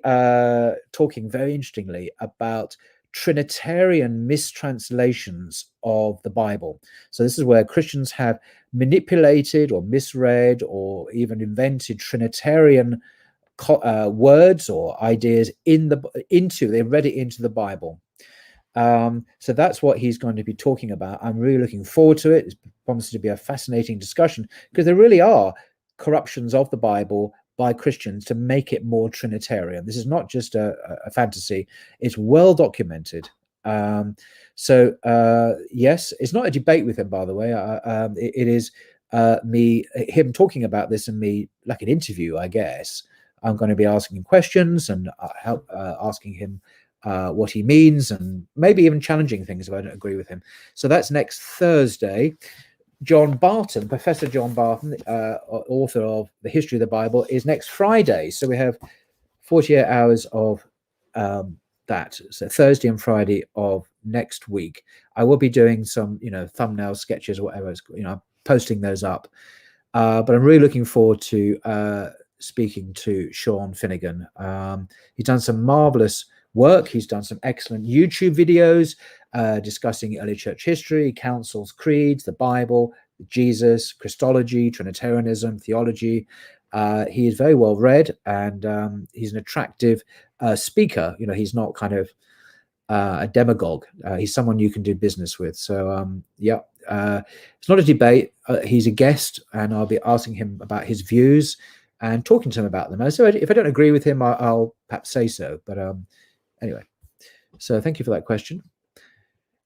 talking very interestingly about Trinitarian mistranslations of the Bible. So this is where Christians have manipulated or misread or even invented Trinitarian words or ideas they've read it into the Bible. So that's what he's going to be talking about. I'm really looking forward to it. It promises to be a fascinating discussion, because there really are corruptions of the Bible by Christians to make it more Trinitarian. This is not just a fantasy. It's well documented. Yes, it's not a debate with him, by the way. It is him talking about this and me, like an interview, I guess. I'm going to be asking him questions and asking him what he means, and maybe even challenging things if I don't agree with him. So that's next Thursday. John Barton, Professor John Barton, author of The History of the Bible, is next Friday. So we have 48 hours of that. So Thursday and Friday of next week. I will be doing some, thumbnail sketches or whatever, posting those up. But I'm really looking forward to speaking to Sean Finnega. He's done some marvelous work. He's done some excellent YouTube videos discussing early church history, councils, creeds, the Bible, Jesus, Christology, Trinitarianism, theology. He is very well read, and he's an attractive speaker. He's not kind of a demagogue. He's someone you can do business with. So yeah, it's not a debate. He's a guest, and I'll be asking him about his views and talking to him about them. So if I don't agree with him, I'll perhaps say so. But anyway, so thank you for that question.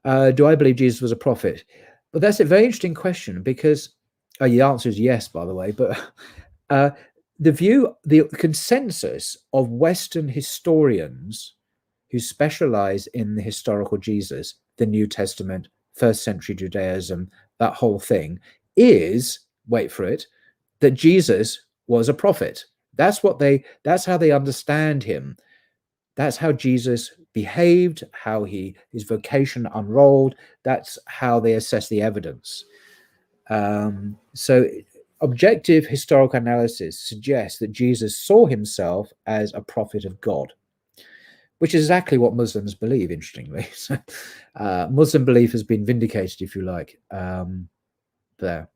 Do I believe Jesus was a prophet? Well, that's a very interesting question, because the answer is yes, by the way. But the consensus of Western historians who specialize in the historical Jesus, the New Testament, first century Judaism, that whole thing, is, wait for it, that Jesus was a prophet. That's how they understand him. That's how Jesus behaved, how his vocation unrolled. That's how they assess the evidence. So objective historical analysis suggests that Jesus saw himself as a prophet of God, which is exactly what Muslims believe, interestingly. So, Muslim belief has been vindicated, if you like, there.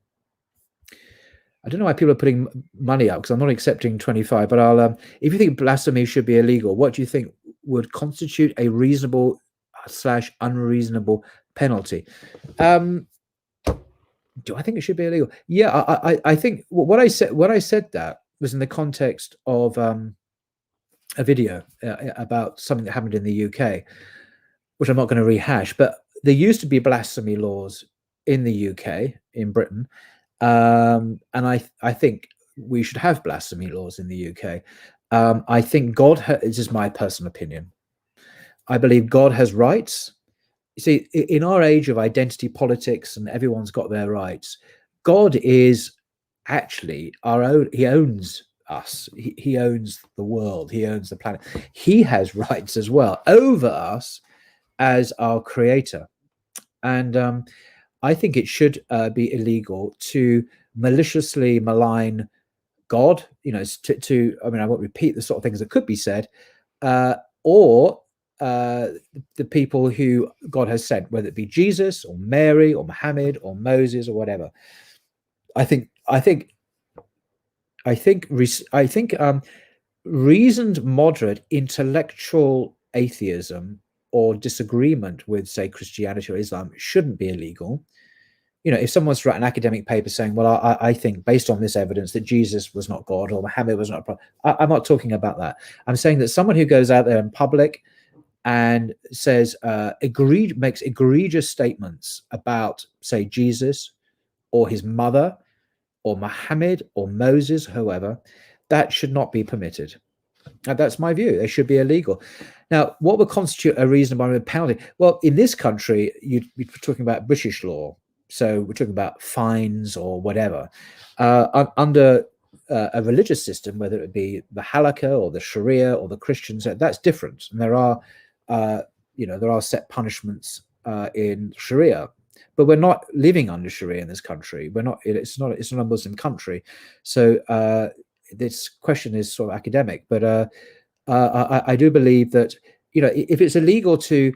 I don't know why people are putting money up, because I'm not accepting 25, but I'll, if you think blasphemy should be illegal, what do you think would constitute a reasonable / unreasonable penalty? Do I think it should be illegal? Yeah, I think what I said that was in the context of a video about something that happened in the UK, which I'm not going to rehash, but there used to be blasphemy laws in the UK, in Britain, and I think we should have blasphemy laws in the UK. I think this is my personal opinion, I believe God has rights. You see, in our age of identity politics and everyone's got their rights, God is actually our own. He owns us. He owns the world. He owns the planet. He has rights as well over us as our creator. And I think it should be illegal to maliciously malign God, I mean, I won't repeat the sort of things that could be said, or the people who God has sent, whether it be Jesus or Mary or Muhammad or Moses or whatever. I think reasoned, moderate, intellectual atheism or disagreement with, say, Christianity or Islam shouldn't be illegal. If someone's to write an academic paper saying, well, I think based on this evidence that Jesus was not God or Muhammad was not a prophet, I'm not talking about that. I'm saying that someone who goes out there in public and says, makes egregious statements about, say, Jesus or his mother or Muhammad or Moses, whoever, that should not be permitted. That's my view. They should be illegal. Now, what would constitute a reasonable penalty? Well, in this country, you'd be talking about British law. So we're talking about fines or whatever. Under a religious system, whether it be the halakha or the Sharia or the Christians, that's different. And there are set punishments in Sharia, but we're not living under Sharia in this country. It's not a Muslim country. So this question is sort of academic, but I do believe that if it's illegal to,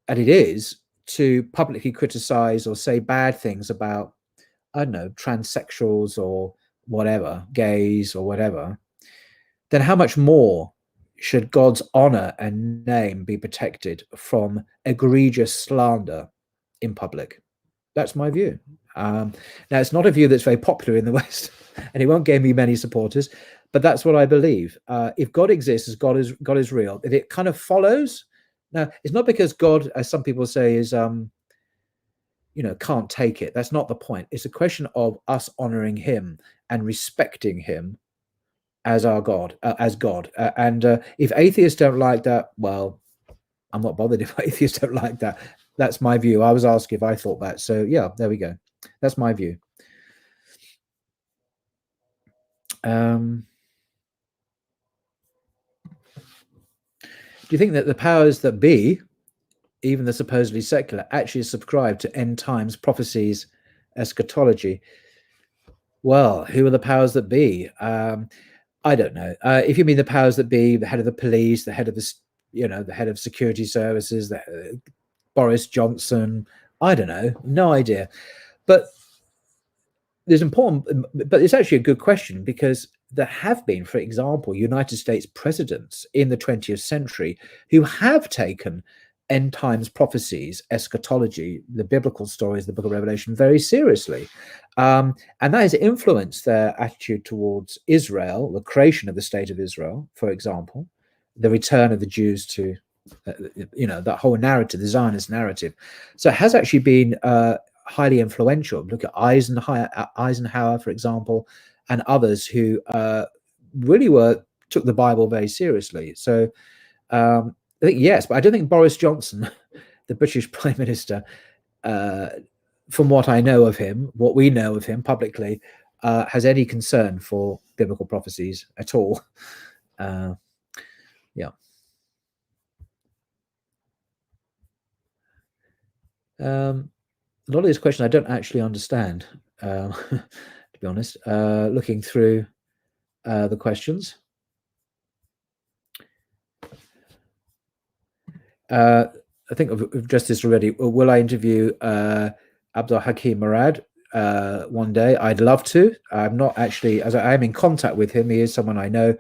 and it is, to publicly criticize or say bad things about, I don't know, transsexuals or whatever, gays or whatever, then how much more should God's honor and name be protected from egregious slander in public? That's my view. Now, it's not a view that's very popular in the West, and it won't gain me many supporters, but that's what I believe. If God exists, as God is real, if it kind of follows. Now, it's not because God, as some people say, is can't take it. That's not the point. It's a question of us honoring him and respecting him as our God, as God. And if atheists don't like that, well, I'm not bothered if atheists don't like that. That's my view. I was asked if I thought that. So yeah, there we go. That's my view. Do you think that the powers that be, even the supposedly secular, actually subscribe to end times prophecies, eschatology? Well, who are the powers that be? I don't know. If you mean the powers that be, the head of the police, the head of the head of security services, Boris Johnson, I don't know, no idea. But there's important, but it's actually a good question, because there have been, for example, United States presidents in the 20th century who have taken end times prophecies, eschatology, the biblical stories, the book of Revelation, very seriously. And that has influenced their attitude towards Israel, the creation of the state of Israel, for example, the return of the Jews to, that whole narrative, the Zionist narrative. So it has actually been highly influential. Look at Eisenhower, for example, and others who really took the Bible very seriously. So I think yes, but I don't think Boris Johnson, the British Prime Minister, from what I know of him, what we know of him publicly, has any concern for biblical prophecies at all. Yeah. A lot of these questions I don't actually understand, to be honest. Looking through the questions. I think I've addressed this already. Will I interview Abdul Hakim Murad one day? I'd love to. I'm not actually, as I am in contact with him. He is someone I know,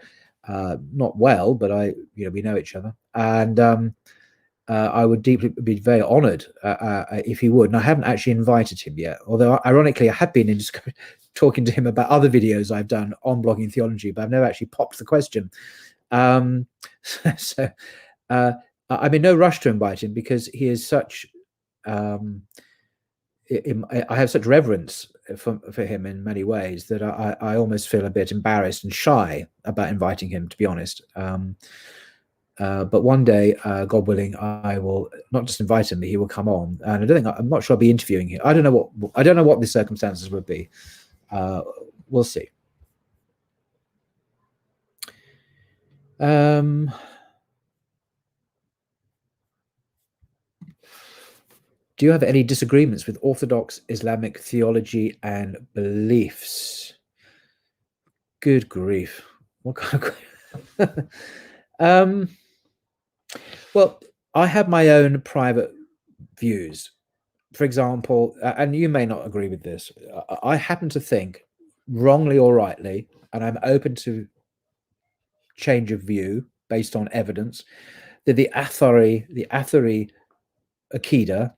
not well, but we know each other. And I would deeply be very honoured if he would. And I haven't actually invited him yet. Although, ironically, I have been talking to him about other videos I've done on blogging theology, but I've never actually popped the question. So I'm in no rush to invite him, because he is such. I have such reverence for him in many ways that I almost feel a bit embarrassed and shy about inviting him, to be honest. But one day, God willing, I will not just invite him, but he will come on. And I'm not sure I'll be interviewing him. I don't know what the circumstances would be. We'll see. Do you have any disagreements with Orthodox Islamic theology and beliefs? Good grief. What kind of... Well, I have my own private views. For example, and you may not agree with this, I happen to think, wrongly or rightly, and I'm open to change of view based on evidence, that the Athari Akida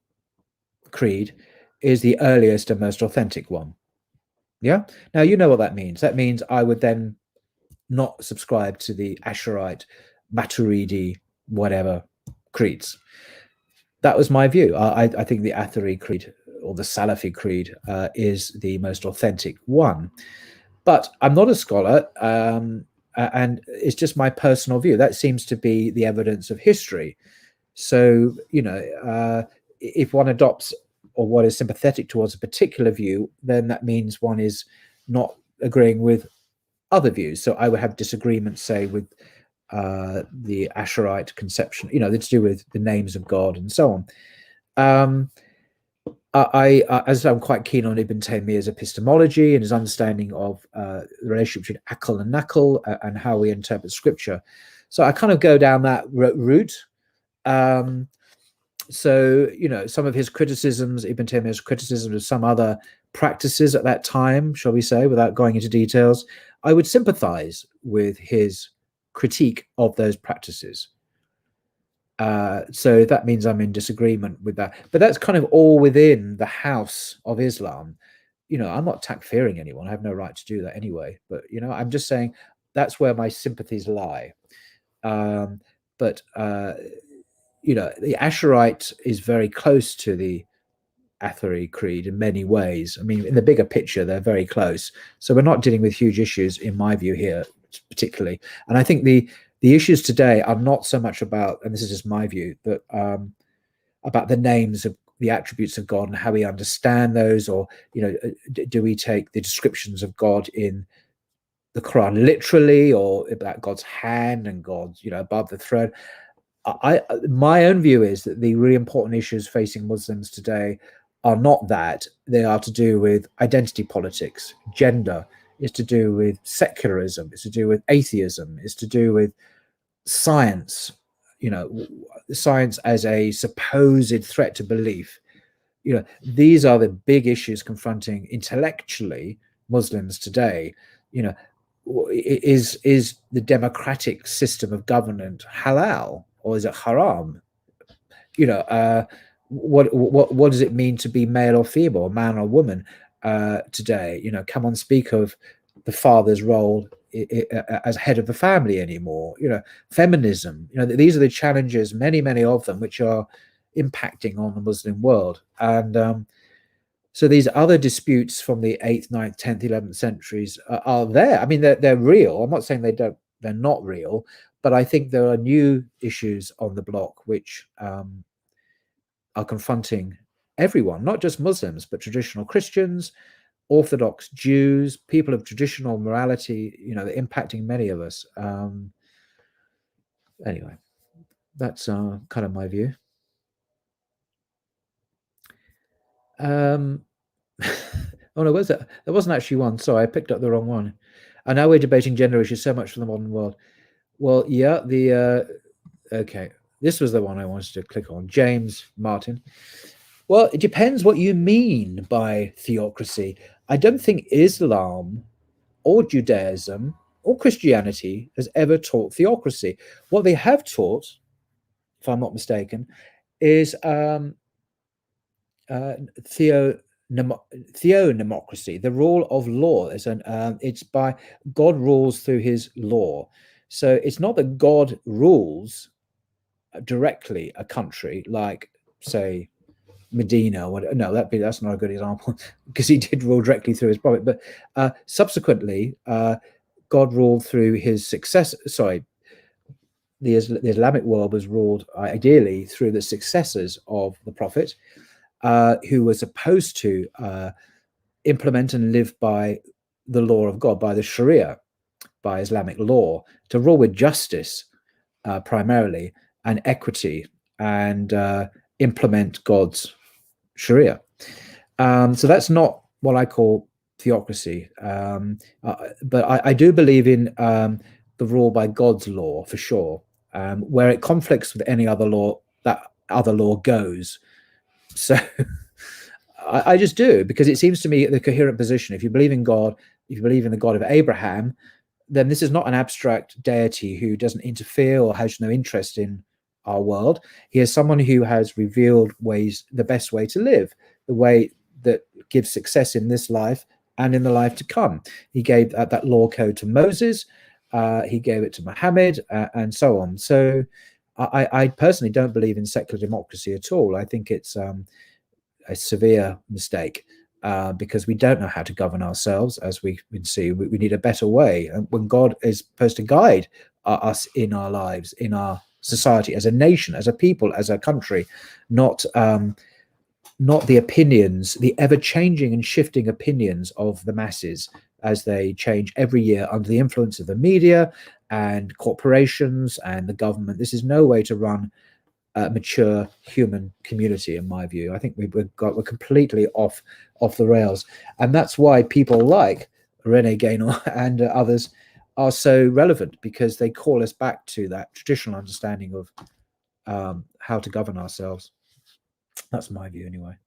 creed is the earliest and most authentic one. Yeah. Now, you know what that means. That means I would then not subscribe to the Asharite, Maturidi, whatever creeds. That was my view. I think the Athari creed, or the Salafi creed, is the most authentic one. But I'm not a scholar, and it's just my personal view. That seems to be the evidence of history. So, if one adopts, or one is sympathetic towards a particular view, then that means one is not agreeing with other views. So I would have disagreements, say, with the Asharite conception, to do with the names of God and so on. As I'm quite keen on Ibn Taymiyyah's epistemology and his understanding of the relationship between akal and nakal, and how we interpret scripture. So I kind of go down that route. So, some of his criticisms, Ibn Taymiyyah's criticism of some other practices at that time, shall we say, without going into details, I would sympathize with his critique of those practices. So that means I'm in disagreement with that. But that's kind of all within the house of Islam. I'm not takfiring anyone. I have no right to do that anyway. But, I'm just saying that's where my sympathies lie. But the Asharite is very close to the Athari creed in many ways. I mean, in the bigger picture, they're very close. So we're not dealing with huge issues, in my view, here particularly. And I think the issues today are not so much about, and this is just my view, but about the names of the attributes of God and how we understand those, or do we take the descriptions of God in the Quran literally, or about God's hand and God's above the throne. My own view is that the really important issues facing Muslims today are not that. They are to do with identity politics, gender, it's to do with secularism, it's to do with atheism, it's to do with science, science as a supposed threat to belief. These are the big issues confronting intellectually Muslims today. Is the democratic system of government halal or is it haram? What does it mean to be male or female, man or woman today? Come on, speak of the father's role as head of the family anymore. Feminism. These are the challenges, many of them, which are impacting on the Muslim world. And so these other disputes from the 8th, 9th, 10th, 11th centuries are there. I mean, they're real. I'm not saying they're not real, but I think there are new issues on the block which are confronting everyone, not just Muslims, but traditional Christians, Orthodox Jews, people of traditional morality. They're impacting many of us. Anyway, that's kind of my view. Oh no, was that? There wasn't actually one. Sorry, I picked up the wrong one. And now we're debating gender issues so much for the modern world. Well, yeah, okay. This was the one I wanted to click on. James Martin. Well, it depends what you mean by theocracy. I don't think Islam or Judaism or Christianity has ever taught theocracy. What they have taught, if I'm not mistaken, is theonomocracy, the rule of law. It's by God rules through his law. So it's not that God rules directly a country like, say, Medina. No, that's not a good example because he did rule directly through his prophet. But subsequently, God ruled through his successor. Sorry, the Islamic world was ruled ideally through the successors of the prophet, who were supposed to implement and live by the law of God, by the Sharia, by Islamic law, to rule with justice primarily and equity, and implement God's Sharia. So that's not what I call theocracy. But I do believe in the rule by God's law for sure. Where it conflicts with any other law, that other law goes. So I just do, because it seems to me the coherent position. If you believe in God, if you believe in the God of Abraham, then this is not an abstract deity who doesn't interfere or has no interest in our world. He is someone who has revealed ways, the best way to live, the way that gives success in this life and in the life to come. He gave that law code to Moses. He gave it to Muhammad, and so on. So I personally don't believe in secular democracy at all. I think it's a severe mistake, because we don't know how to govern ourselves, as we can see. We need a better way. And when God is supposed to guide us in our lives, in our society, as a nation, as a people, as a country, not the opinions, the ever-changing and shifting opinions of the masses as they change every year under the influence of the media and corporations and the government. This is no way to run a mature human community, in my view. I think we're completely off the rails, and that's why people like Rene, Gaynor, and others are so relevant, because they call us back to that traditional understanding of how to govern ourselves. That's my view, anyway.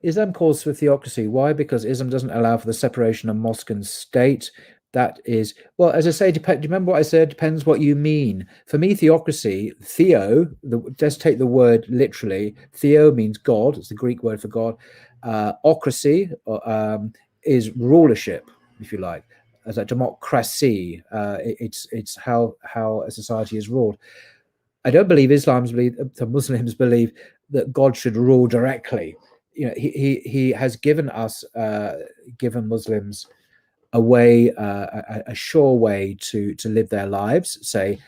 Islam calls for theocracy. Why? Because Islam doesn't allow for the separation of mosque and state. That is, well, as I say, do you remember what I said? Depends what you mean. For me, theocracy, just take the word literally. Theo means God. It's the Greek word for God. Ocracy is rulership, if you like. As a democracy, it's how a society is ruled. I don't believe the Muslims believe that God should rule directly. He has given us, given Muslims a way, a sure way to live their lives. Say,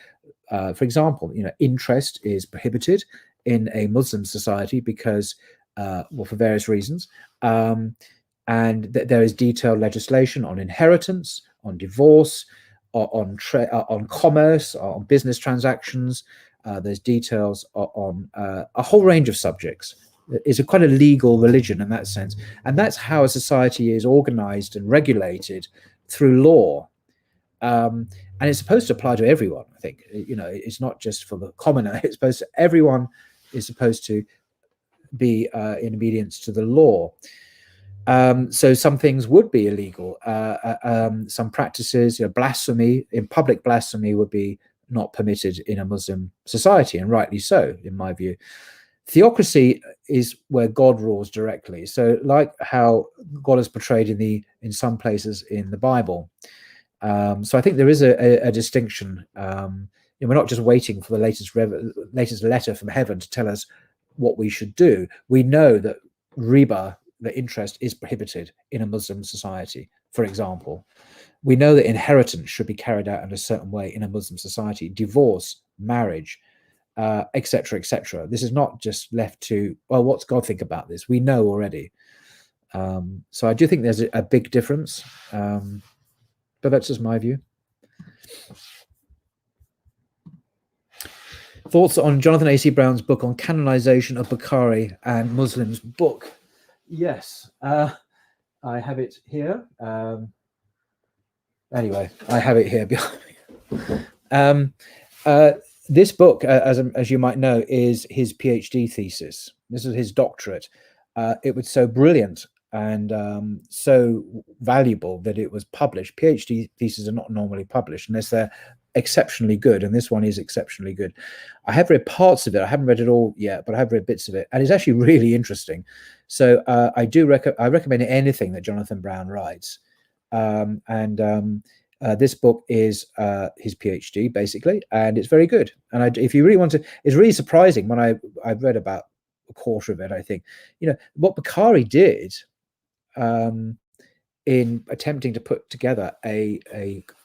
for example, interest is prohibited in a Muslim society because, well, for various reasons. And there is detailed legislation on inheritance, on divorce, on commerce, on business transactions. There's details on a whole range of subjects It's quite a legal religion in that sense, and that's how a society is organized and regulated through law. And it's supposed to apply to everyone. I think, it's not just for the commoner. It's supposed to, everyone is supposed to be in obedience to the law. So some things would be illegal. Some practices, blasphemy, in public blasphemy, would be not permitted in a Muslim society, and rightly so, in my view. Theocracy is where God rules directly. So, like how God is portrayed in some places in the Bible. So I think there is a distinction. We're not just waiting for the latest letter from heaven to tell us what we should do. We know that riba, the interest, is prohibited in a Muslim society, for example. We know that inheritance should be carried out in a certain way in a Muslim society, divorce, marriage, etc., etc. This is not just left to, well, what's God think about this? We know already. So I do think there's a big difference, but that's just my view. Thoughts on Jonathan A.C. Brown's book on canonization of Bukhari and Muslims book? Yes, I have it here. Anyway, I have it here behind me. This book, as you might know, is his PhD thesis. This is his doctorate. It was so brilliant and so valuable that it was published. PhD theses are not normally published unless they're exceptionally good, and this one is exceptionally good. I have read parts of it. I haven't read it all yet, but I have read bits of it, and it's actually really interesting. So I recommend anything that Jonathan Brown writes. This book is his PhD, basically, and it's very good. And if you really want to, it's really surprising when I've read about a quarter of it. I think, what Bukhari did in attempting to put together a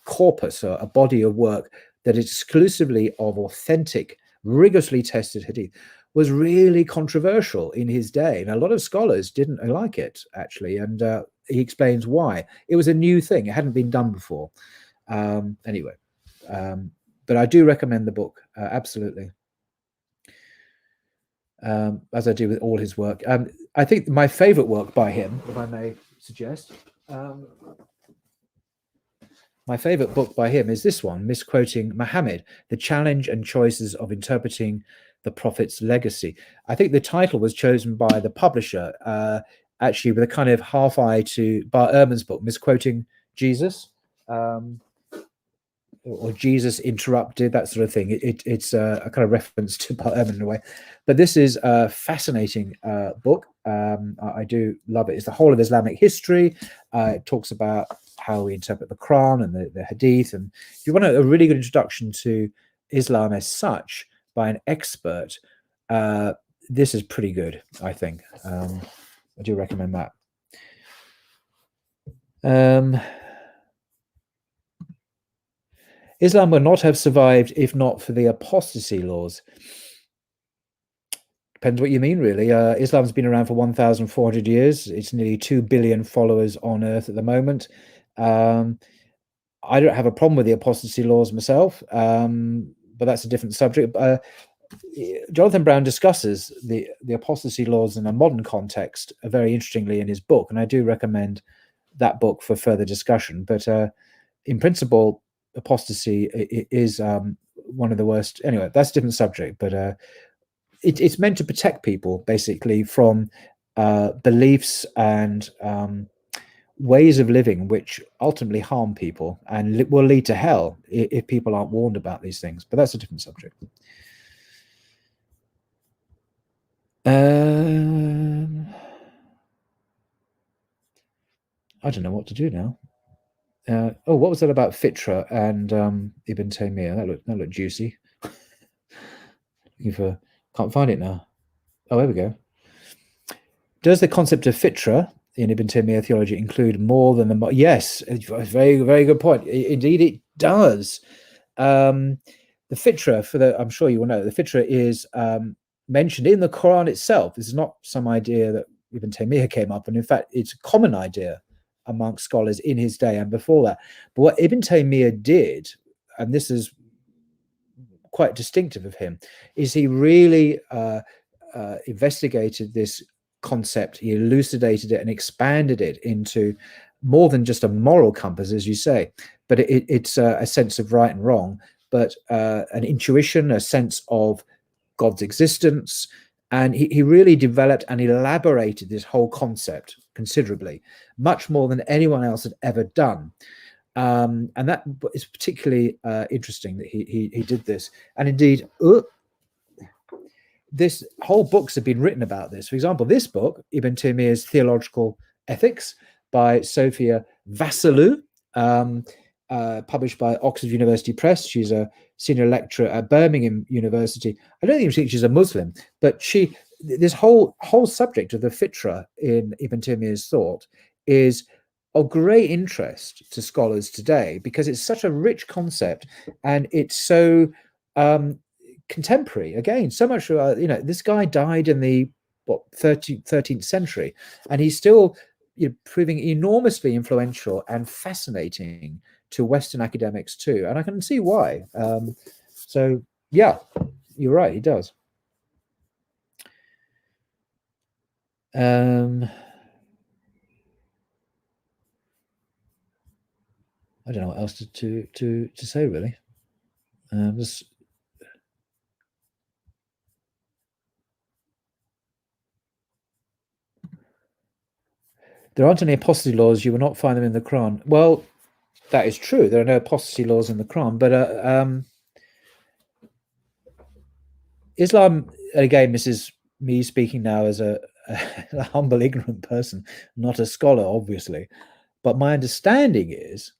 corpus, or a body of work that is exclusively of authentic, rigorously tested hadith, was really controversial in his day, and a lot of scholars didn't like it, actually, and he explains why. It was a new thing. It hadn't been done before. Anyway, but I do recommend the book, absolutely, as I do with all his work. I think my favorite work by him, if I may suggest, my favorite book by him is this one, Misquoting Muhammad, The Challenge and Choices of Interpreting the Prophet's Legacy. I think the title was chosen by the publisher, actually with a kind of half eye to Bart Ehrman's book, Misquoting Jesus, or Jesus Interrupted, that sort of thing. It's a kind of reference to Bart Ehrman in a way. But this is a fascinating book. I do love it. It's the whole of Islamic history. It talks about how we interpret the Quran and the Hadith. And if you want a really good introduction to Islam as such by an expert, this is pretty good, I think. I do recommend that. Islam would not have survived if not for the apostasy laws. Depends what you mean, really. Islam's been around for 1,400 years. It's nearly 2 billion followers on Earth at the moment. I don't have a problem with the apostasy laws myself, but that's a different subject. Jonathan Brown discusses the apostasy laws in a modern context very interestingly in his book, and I do recommend that book for further discussion. But in principle, apostasy is one of the worst. Anyway, that's a different subject, but it's meant to protect people basically from beliefs and ways of living which ultimately harm people and will lead to hell if people aren't warned about these things. But that's a different subject. I don't know what to do now. What was that about Fitra and Ibn Taymiyyah? That looked juicy. Can't find it now. Oh, there we go. Does the concept of Fitra in Ibn Taymiyyah theology include more than the... Yes, very, very good point. Indeed, it does. The Fitra, I'm sure you will know, the Fitra is mentioned in the Quran itself. This is not some idea that Ibn Taymiyyah came up, and in fact, it's a common idea amongst scholars in his day and before that. But what Ibn Taymiyyah did, and this is quite distinctive of him, is he really investigated this concept, he elucidated it and expanded it into more than just a moral compass, as you say, but it's a sense of right and wrong, but an intuition, a sense of God's existence. And he really developed and elaborated this whole concept considerably, much more than anyone else had ever done. And that is particularly interesting that he did this. And indeed, this whole books have been written about this. For example, this book, Ibn Taymiyyah's Theological Ethics by Sophia Vassalou, published by Oxford University Press. She's a senior lecturer at Birmingham University. I don't even think she's a Muslim, but this whole subject of the fitra in Ibn Taymiyyah's thought is of great interest to scholars today because it's such a rich concept and it's so contemporary. Again, so much, this guy died in the 13th century, and he's still proving enormously influential and fascinating to Western academics too. And I can see why. So yeah, you're right, he does. I don't know what else to say really. There aren't any apostasy laws. You will not find them in the Quran. Well, that is true. There are no apostasy laws in the Quran, but Islam, again, this is me speaking now as a humble, ignorant person, not a scholar, obviously. But my understanding is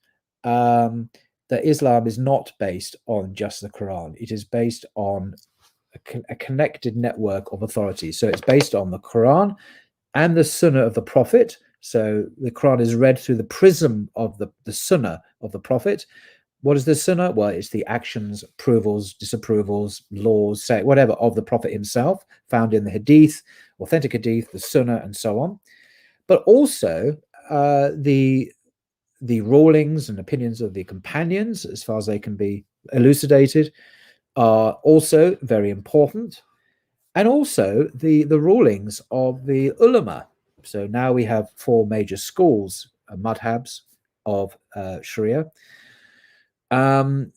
that Islam is not based on just the Quran. It is based on a connected network of authorities. So it's based on the Quran and the Sunnah of the Prophet. So the Quran is read through the prism of the Sunnah of the Prophet. What is the Sunnah? Well, it's the actions, approvals, disapprovals, laws, say whatever of the Prophet himself, found in the Hadith, authentic Hadith, the Sunnah, and so on. But also the rulings and opinions of the companions, as far as they can be elucidated, are also very important. And also the rulings of the ulama. So now we have 4 major schools, madhabs of Sharia. And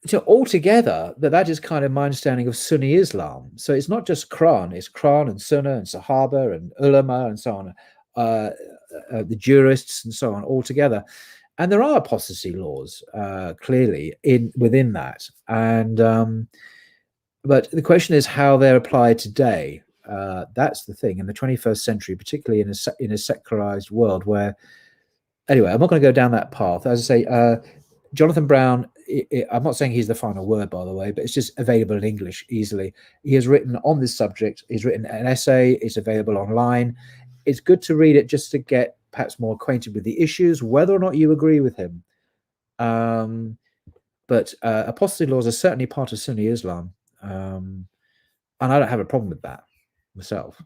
so altogether, that is kind of my understanding of Sunni Islam. So it's not just Quran, it's Quran and Sunnah and Sahaba and ulama and so on, the jurists and so on all together. And there are apostasy laws clearly within that. And but the question is how they're applied today. That's the thing in the 21st century, particularly in a secularized world where, anyway, I'm not going to go down that path. As I say, Jonathan Brown, I'm not saying he's the final word, by the way, but it's just available in English easily. He has written on this subject. He's written an essay. It's available online. It's good to read it just to get perhaps more acquainted with the issues, whether or not you agree with him. But apostasy laws are certainly part of Sunni Islam. And I don't have a problem with that myself,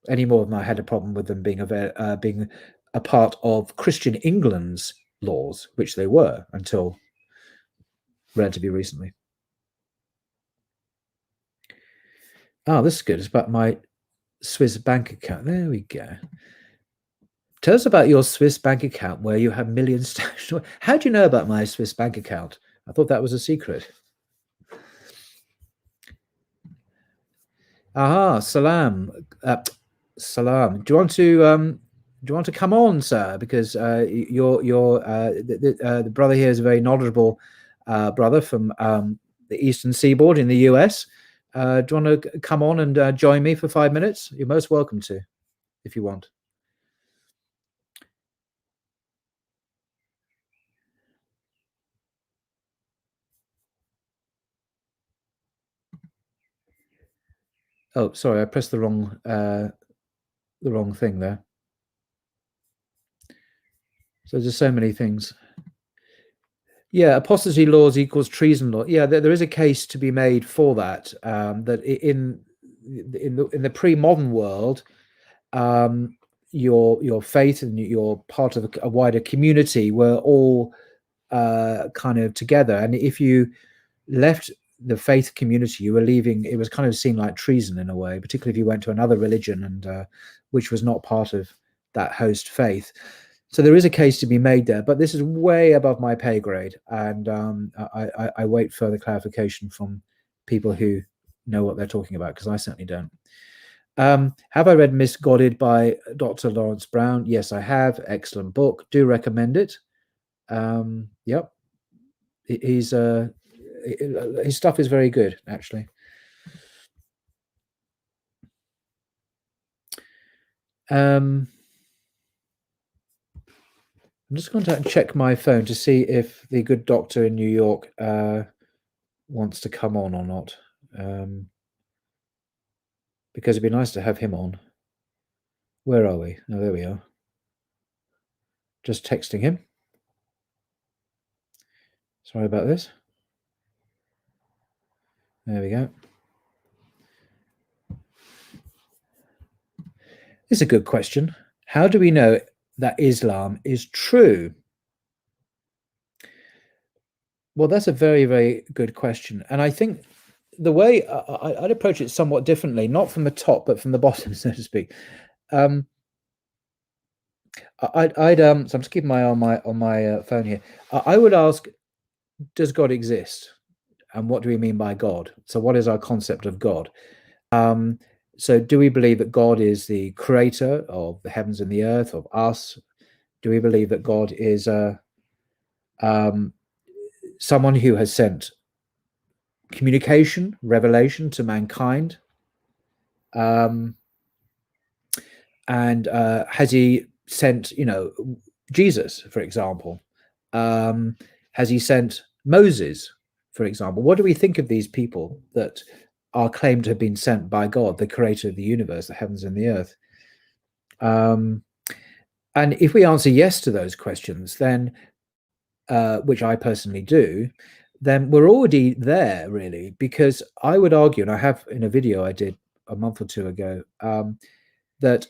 any more than I had a problem with them being a part of Christian England's laws, which they were until relatively recently. Oh, this is good. It's about my Swiss bank account. There we go. Tell us about your Swiss bank account where you have millions stashed. How do you know about my Swiss bank account? I thought that was a secret. Aha, salam. Salam. Do you want to come on, sir? Because the brother here is a very knowledgeable brother from the Eastern Seaboard in the US. Do you want to come on and join me for 5 minutes? You're most welcome to, if you want. Oh, sorry, I pressed the wrong thing there. So there's so many things. Yeah, apostasy laws equals treason law. Yeah, there is a case to be made for that. That in the pre-modern world, your faith and you're part of a wider community were all kind of together, and if you left the faith community, you were leaving. It was kind of seen like treason in a way, particularly if you went to another religion and which was not part of that host faith. So there is a case to be made there, but this is way above my pay grade, and I wait further clarification from people who know what they're talking about, because I certainly don't. Have I read Misquoting by Dr. Lawrence Brown? Yes, I have. Excellent book. Do recommend it. Yep. His stuff is very good, actually. I'm just going to check my phone to see if the good doctor in New York wants to come on or not, because it'd be nice to have him on. Where are we? Oh, there we are. Just texting him. Sorry about this. There we go. This is a good question. How do we know that Islam is true? Well, that's a very, very good question. And I think the way I'd approach it somewhat differently, not from the top, but from the bottom, so to speak. So I'm just keeping my eye on my phone here. I would ask, does God exist? And what do we mean by God? So what is our concept of God? So do we believe that God is the creator of the heavens and the earth, of us? Do we believe that God is someone who has sent communication, revelation to mankind? And has he sent, Jesus, for example? Has he sent Moses, for example? What do we think of these people that are claimed to have been sent by God, the creator of the universe, the heavens and the earth? And if we answer yes to those questions, then, which I personally do, then we're already there, really, because I would argue, and I have in a video I did a month or two ago, that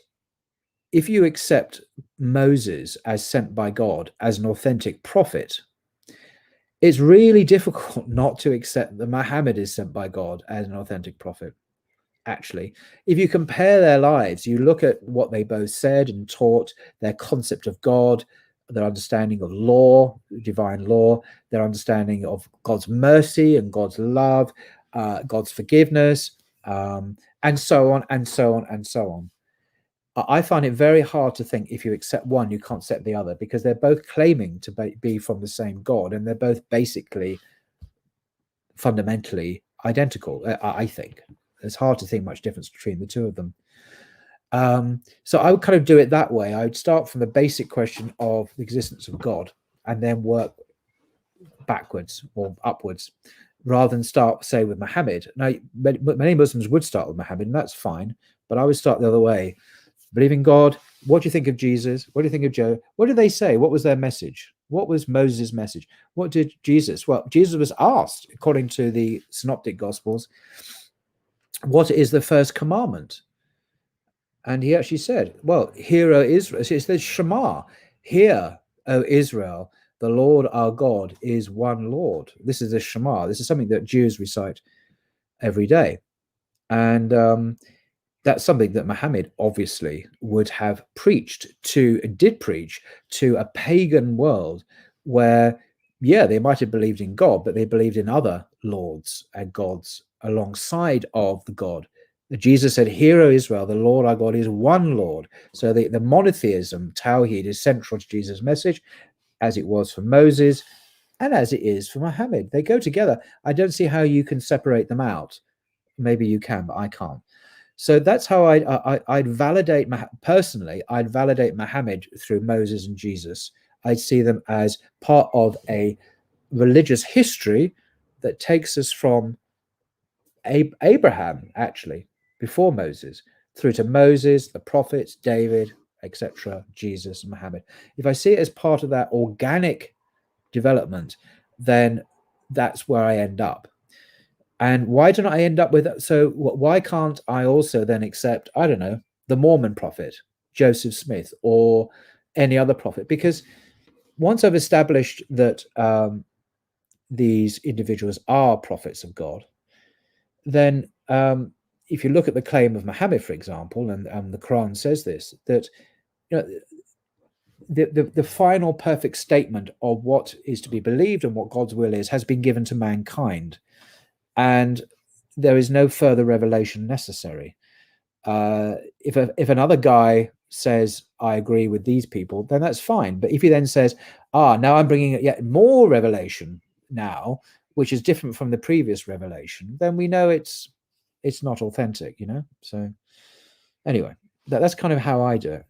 if you accept Moses as sent by God as an authentic prophet, it's really difficult not to accept that Muhammad is sent by God as an authentic prophet. Actually, if you compare their lives, you look at what they both said and taught, their concept of God, their understanding of law, divine law, their understanding of God's mercy and God's love, God's forgiveness, and so on, and so on, and so on. I find it very hard to think if you accept one, you can't accept the other, because they're both claiming to be from the same God, and they're both basically fundamentally identical, I think. It's hard to think much difference between the two of them. So I would kind of do it that way. I would start from the basic question of the existence of God and then work backwards or upwards, rather than start, say, with Muhammad. Now, many Muslims would start with Muhammad, and that's fine, but I would start the other way. Believe in God. What do you think of Jesus? What do you think of Joe? What did they say? What was their message? What was Moses' message? What did Jesus? Well, Jesus was asked, according to the Synoptic Gospels, what is the first commandment? And he actually said, well, hear, O Israel. It says Shema, hear, O Israel, the Lord our God is one Lord. This is the Shema. This is something that Jews recite every day. And that's something that Muhammad obviously would have did preach to a pagan world where, yeah, they might have believed in God, but they believed in other lords and gods alongside of the God. Jesus said, hear, O Israel, the Lord our God is one Lord. So the monotheism, Tawhid, is central to Jesus' message, as it was for Moses and as it is for Muhammad. They go together. I don't see how you can separate them out. Maybe you can, but I can't. So that's how I'd validate, personally, I'd validate Muhammad through Moses and Jesus. I'd see them as part of a religious history that takes us from Abraham, actually, before Moses, through to Moses, the prophets, David, etc., Jesus, and Muhammad. If I see it as part of that organic development, then that's where I end up. And why don't I end up with that? So why can't I also then accept, I don't know, the Mormon prophet, Joseph Smith, or any other prophet? Because once I've established that these individuals are prophets of God, then if you look at the claim of Muhammad, for example, and the Quran says this, that the final perfect statement of what is to be believed and what God's will is has been given to mankind, and there is no further revelation necessary. If another guy says, I agree with these people, then that's fine. But if he then says, now I'm bringing yet more revelation now, which is different from the previous revelation, then we know it's not authentic, So anyway, that's kind of how I do it.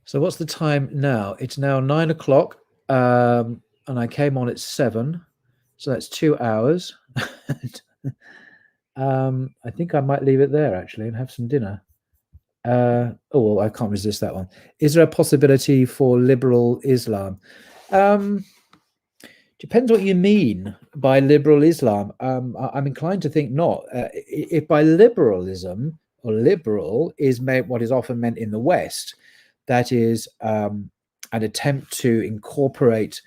So what's the time now? It's now 9 o'clock, and I came on at 7, so that's 2 hours. I think I might leave it there actually and have some dinner. Well, I can't resist that one. Is there a possibility for liberal Islam? Depends what you mean by liberal Islam. I'm inclined to think not. If by liberalism or liberal is what is often meant in the West, that is an attempt to incorporate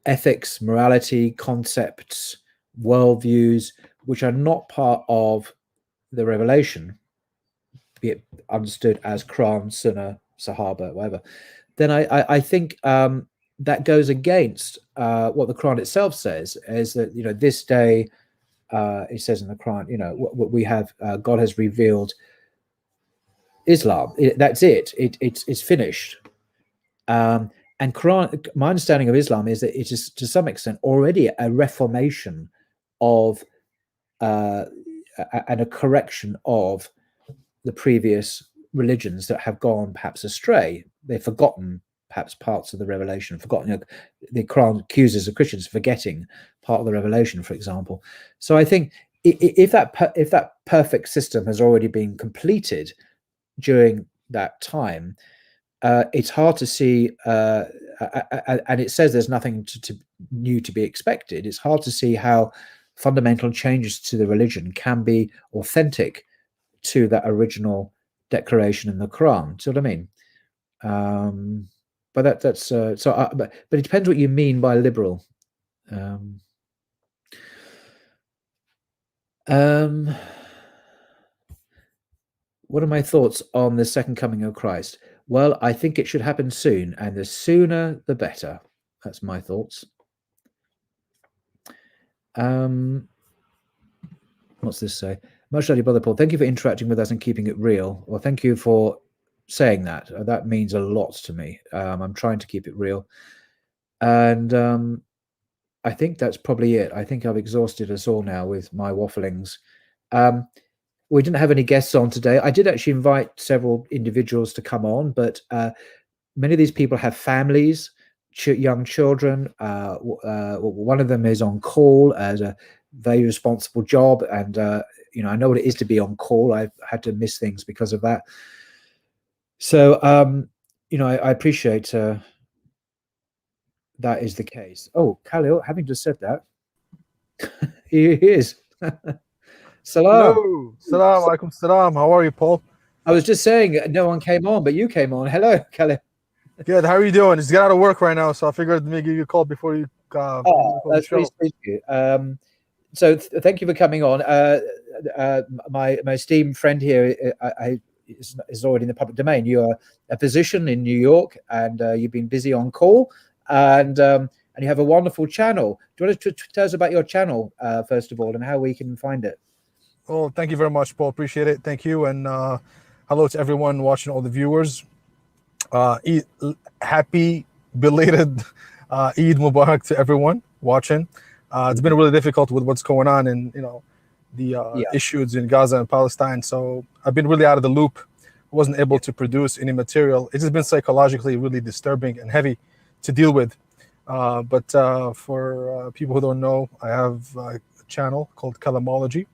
ethics, morality, concepts, worldviews, which are not part of the revelation, be it understood as Quran, Sunnah, Sahaba, whatever, then I think that goes against what the Quran itself says, is that, this day, it says in the Quran, what we have, God has revealed Islam. That's it. It's finished. And Quran, my understanding of Islam is that it is to some extent already a reformation of and a correction of the previous religions that have gone perhaps astray. They've forgotten perhaps parts of the revelation, the Quran accuses the Christians of forgetting part of the revelation, for example. So I think if that perfect system has already been completed during that time, it's hard to see, and it says there's nothing new to be expected. It's hard to see how fundamental changes to the religion can be authentic to that original declaration in the Quran. See what I mean? But that's so. But it depends what you mean by liberal. What are my thoughts on the second coming of Christ? Well, I think it should happen soon, and the sooner the better. That's my thoughts. What's this say? Much love, Brother Paul. Thank you for interacting with us and keeping it real. Well, thank you for saying that. That means a lot to me. I'm trying to keep it real. And I think that's probably it. I think I've exhausted us all now with my wafflings. We didn't have any guests on today. I did actually invite several individuals to come on, but many of these people have families, young children. One of them is on call as a very responsible job, and I know what it is to be on call. I've had to miss things because of that. So I appreciate that is the case. Oh, Khalil, having just said that, he is. Salam. Hello. Salam alaikum salam. How are you, Paul? I was just saying no one came on, but you came on. Hello, Khalil. Good. How are you doing? Just got out of work right now, so I figured maybe give you a call before you. That's really sweet of you. So thank you for coming on. My esteemed friend here is already in the public domain. You are a physician in New York, and you've been busy on call, and you have a wonderful channel. Do you want to tell us about your channel first of all, and how we can find it? Well, thank you very much, Paul. Appreciate it. Thank you, and hello to everyone watching, all the viewers. Happy belated Eid Mubarak to everyone watching. It's been really difficult with what's going on and the issues in Gaza and Palestine. So I've been really out of the loop. I wasn't able to produce any material. It's just been psychologically really disturbing and heavy to deal with. But for people who don't know, I have a channel called Kalamology.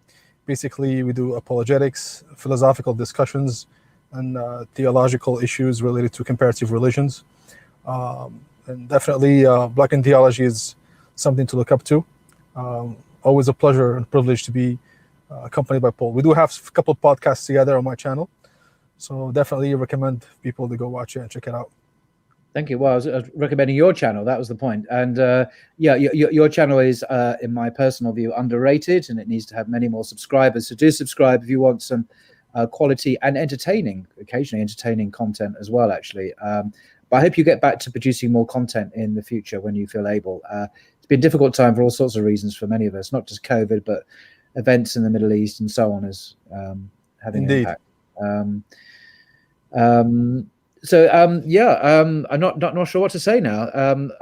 Basically, we do apologetics, philosophical discussions, and theological issues related to comparative religions. and definitely Black in Theology is something to look up to. Always a pleasure and privilege to be accompanied by Paul. We do have a couple of podcasts together on my channel, so definitely recommend people to go watch it and check it out. Thank you. Well, I was recommending your channel. That was the point. And yeah, your channel is, in my personal view, underrated, and it needs to have many more subscribers. So do subscribe if you want some quality and occasionally entertaining content as well, actually. But I hope you get back to producing more content in the future when you feel able. It's been a difficult time for all sorts of reasons for many of us, not just COVID, but events in the Middle East and so on is having an impact. I'm not sure what to say now.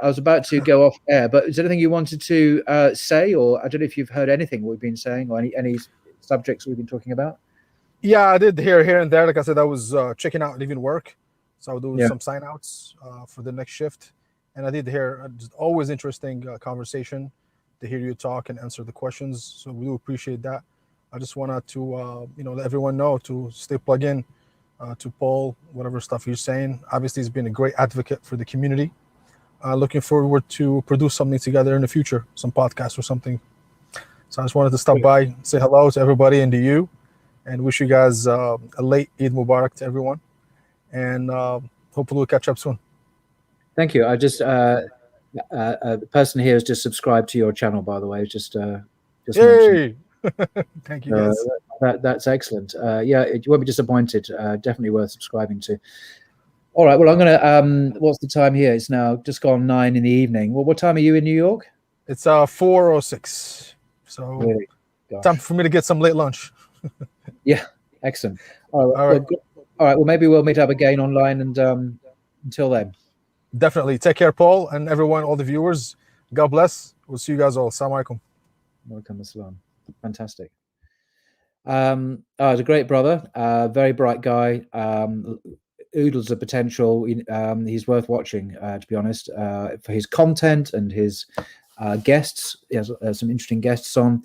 I was about to go off air, but is there anything you wanted to say, or I don't know if you've heard anything we've been saying, or any subjects we've been talking about? Yeah, I did hear here and there. Like I said, I was checking out leaving work, so I'll do some sign outs for the next shift. And I did hear always interesting conversation to hear you talk and answer the questions. So we do appreciate that. I just wanted to let everyone know to stay plugged in to Paul, whatever stuff he's saying. Obviously, he's been a great advocate for the community. Looking forward to produce something together in the future, some podcast or something. So I just wanted to stop by, say hello to everybody and to you, and wish you guys a late Eid Mubarak to everyone. And hopefully we'll catch up soon. Thank you. I just the person here has just subscribed to your channel, by the way. Just Yay! Thank you, guys. That's excellent. Yeah, you won't be disappointed. Definitely worth subscribing to. All right. Well, I'm gonna. What's the time here? It's now just gone 9 in the evening. Well, what time are you in New York? It's 4:06. So really? Time for me to get some late lunch. Yeah, excellent. All right. Well, maybe we'll meet up again online, and until then. Definitely. Take care, Paul, and everyone, all the viewers. God bless. We'll see you guys all. Assalamu alaikum. Welcome, Islam. Fantastic. He's a great brother, very bright guy, oodles of potential. He's worth watching, to be honest, for his content and his guests. He has some interesting guests on.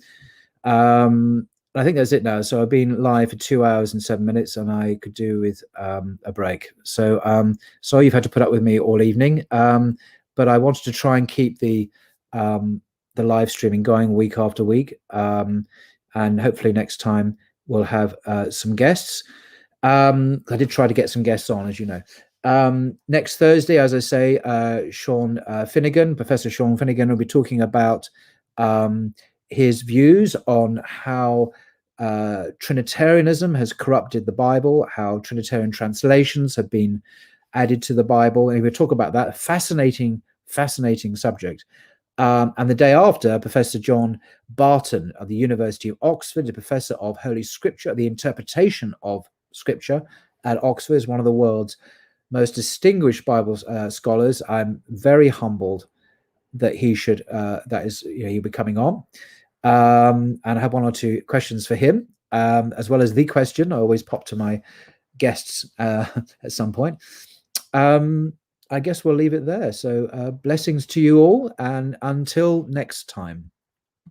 I think that's it now. So I've been live for 2 hours and 7 minutes, and I could do with a break. So sorry you've had to put up with me all evening, but I wanted to try and keep the live streaming going week after week, and hopefully next time we'll have some guests. I did try to get some guests on, as you know. Next Thursday, as I say, Professor Sean Finnega will be talking about his views on how Trinitarianism has corrupted the Bible, how Trinitarian translations have been added to the Bible, and we'll talk about that. Fascinating subject. And the day after, Professor John Barton of the University of Oxford, a professor of Holy Scripture, the interpretation of Scripture at Oxford, is one of the world's most distinguished Bible scholars. I'm very humbled that he should, he'll be coming on. And I have 1 or 2 questions for him, as well as the question I always pop to my guests at some point. I guess we'll leave it there. So blessings to you all, and until next time.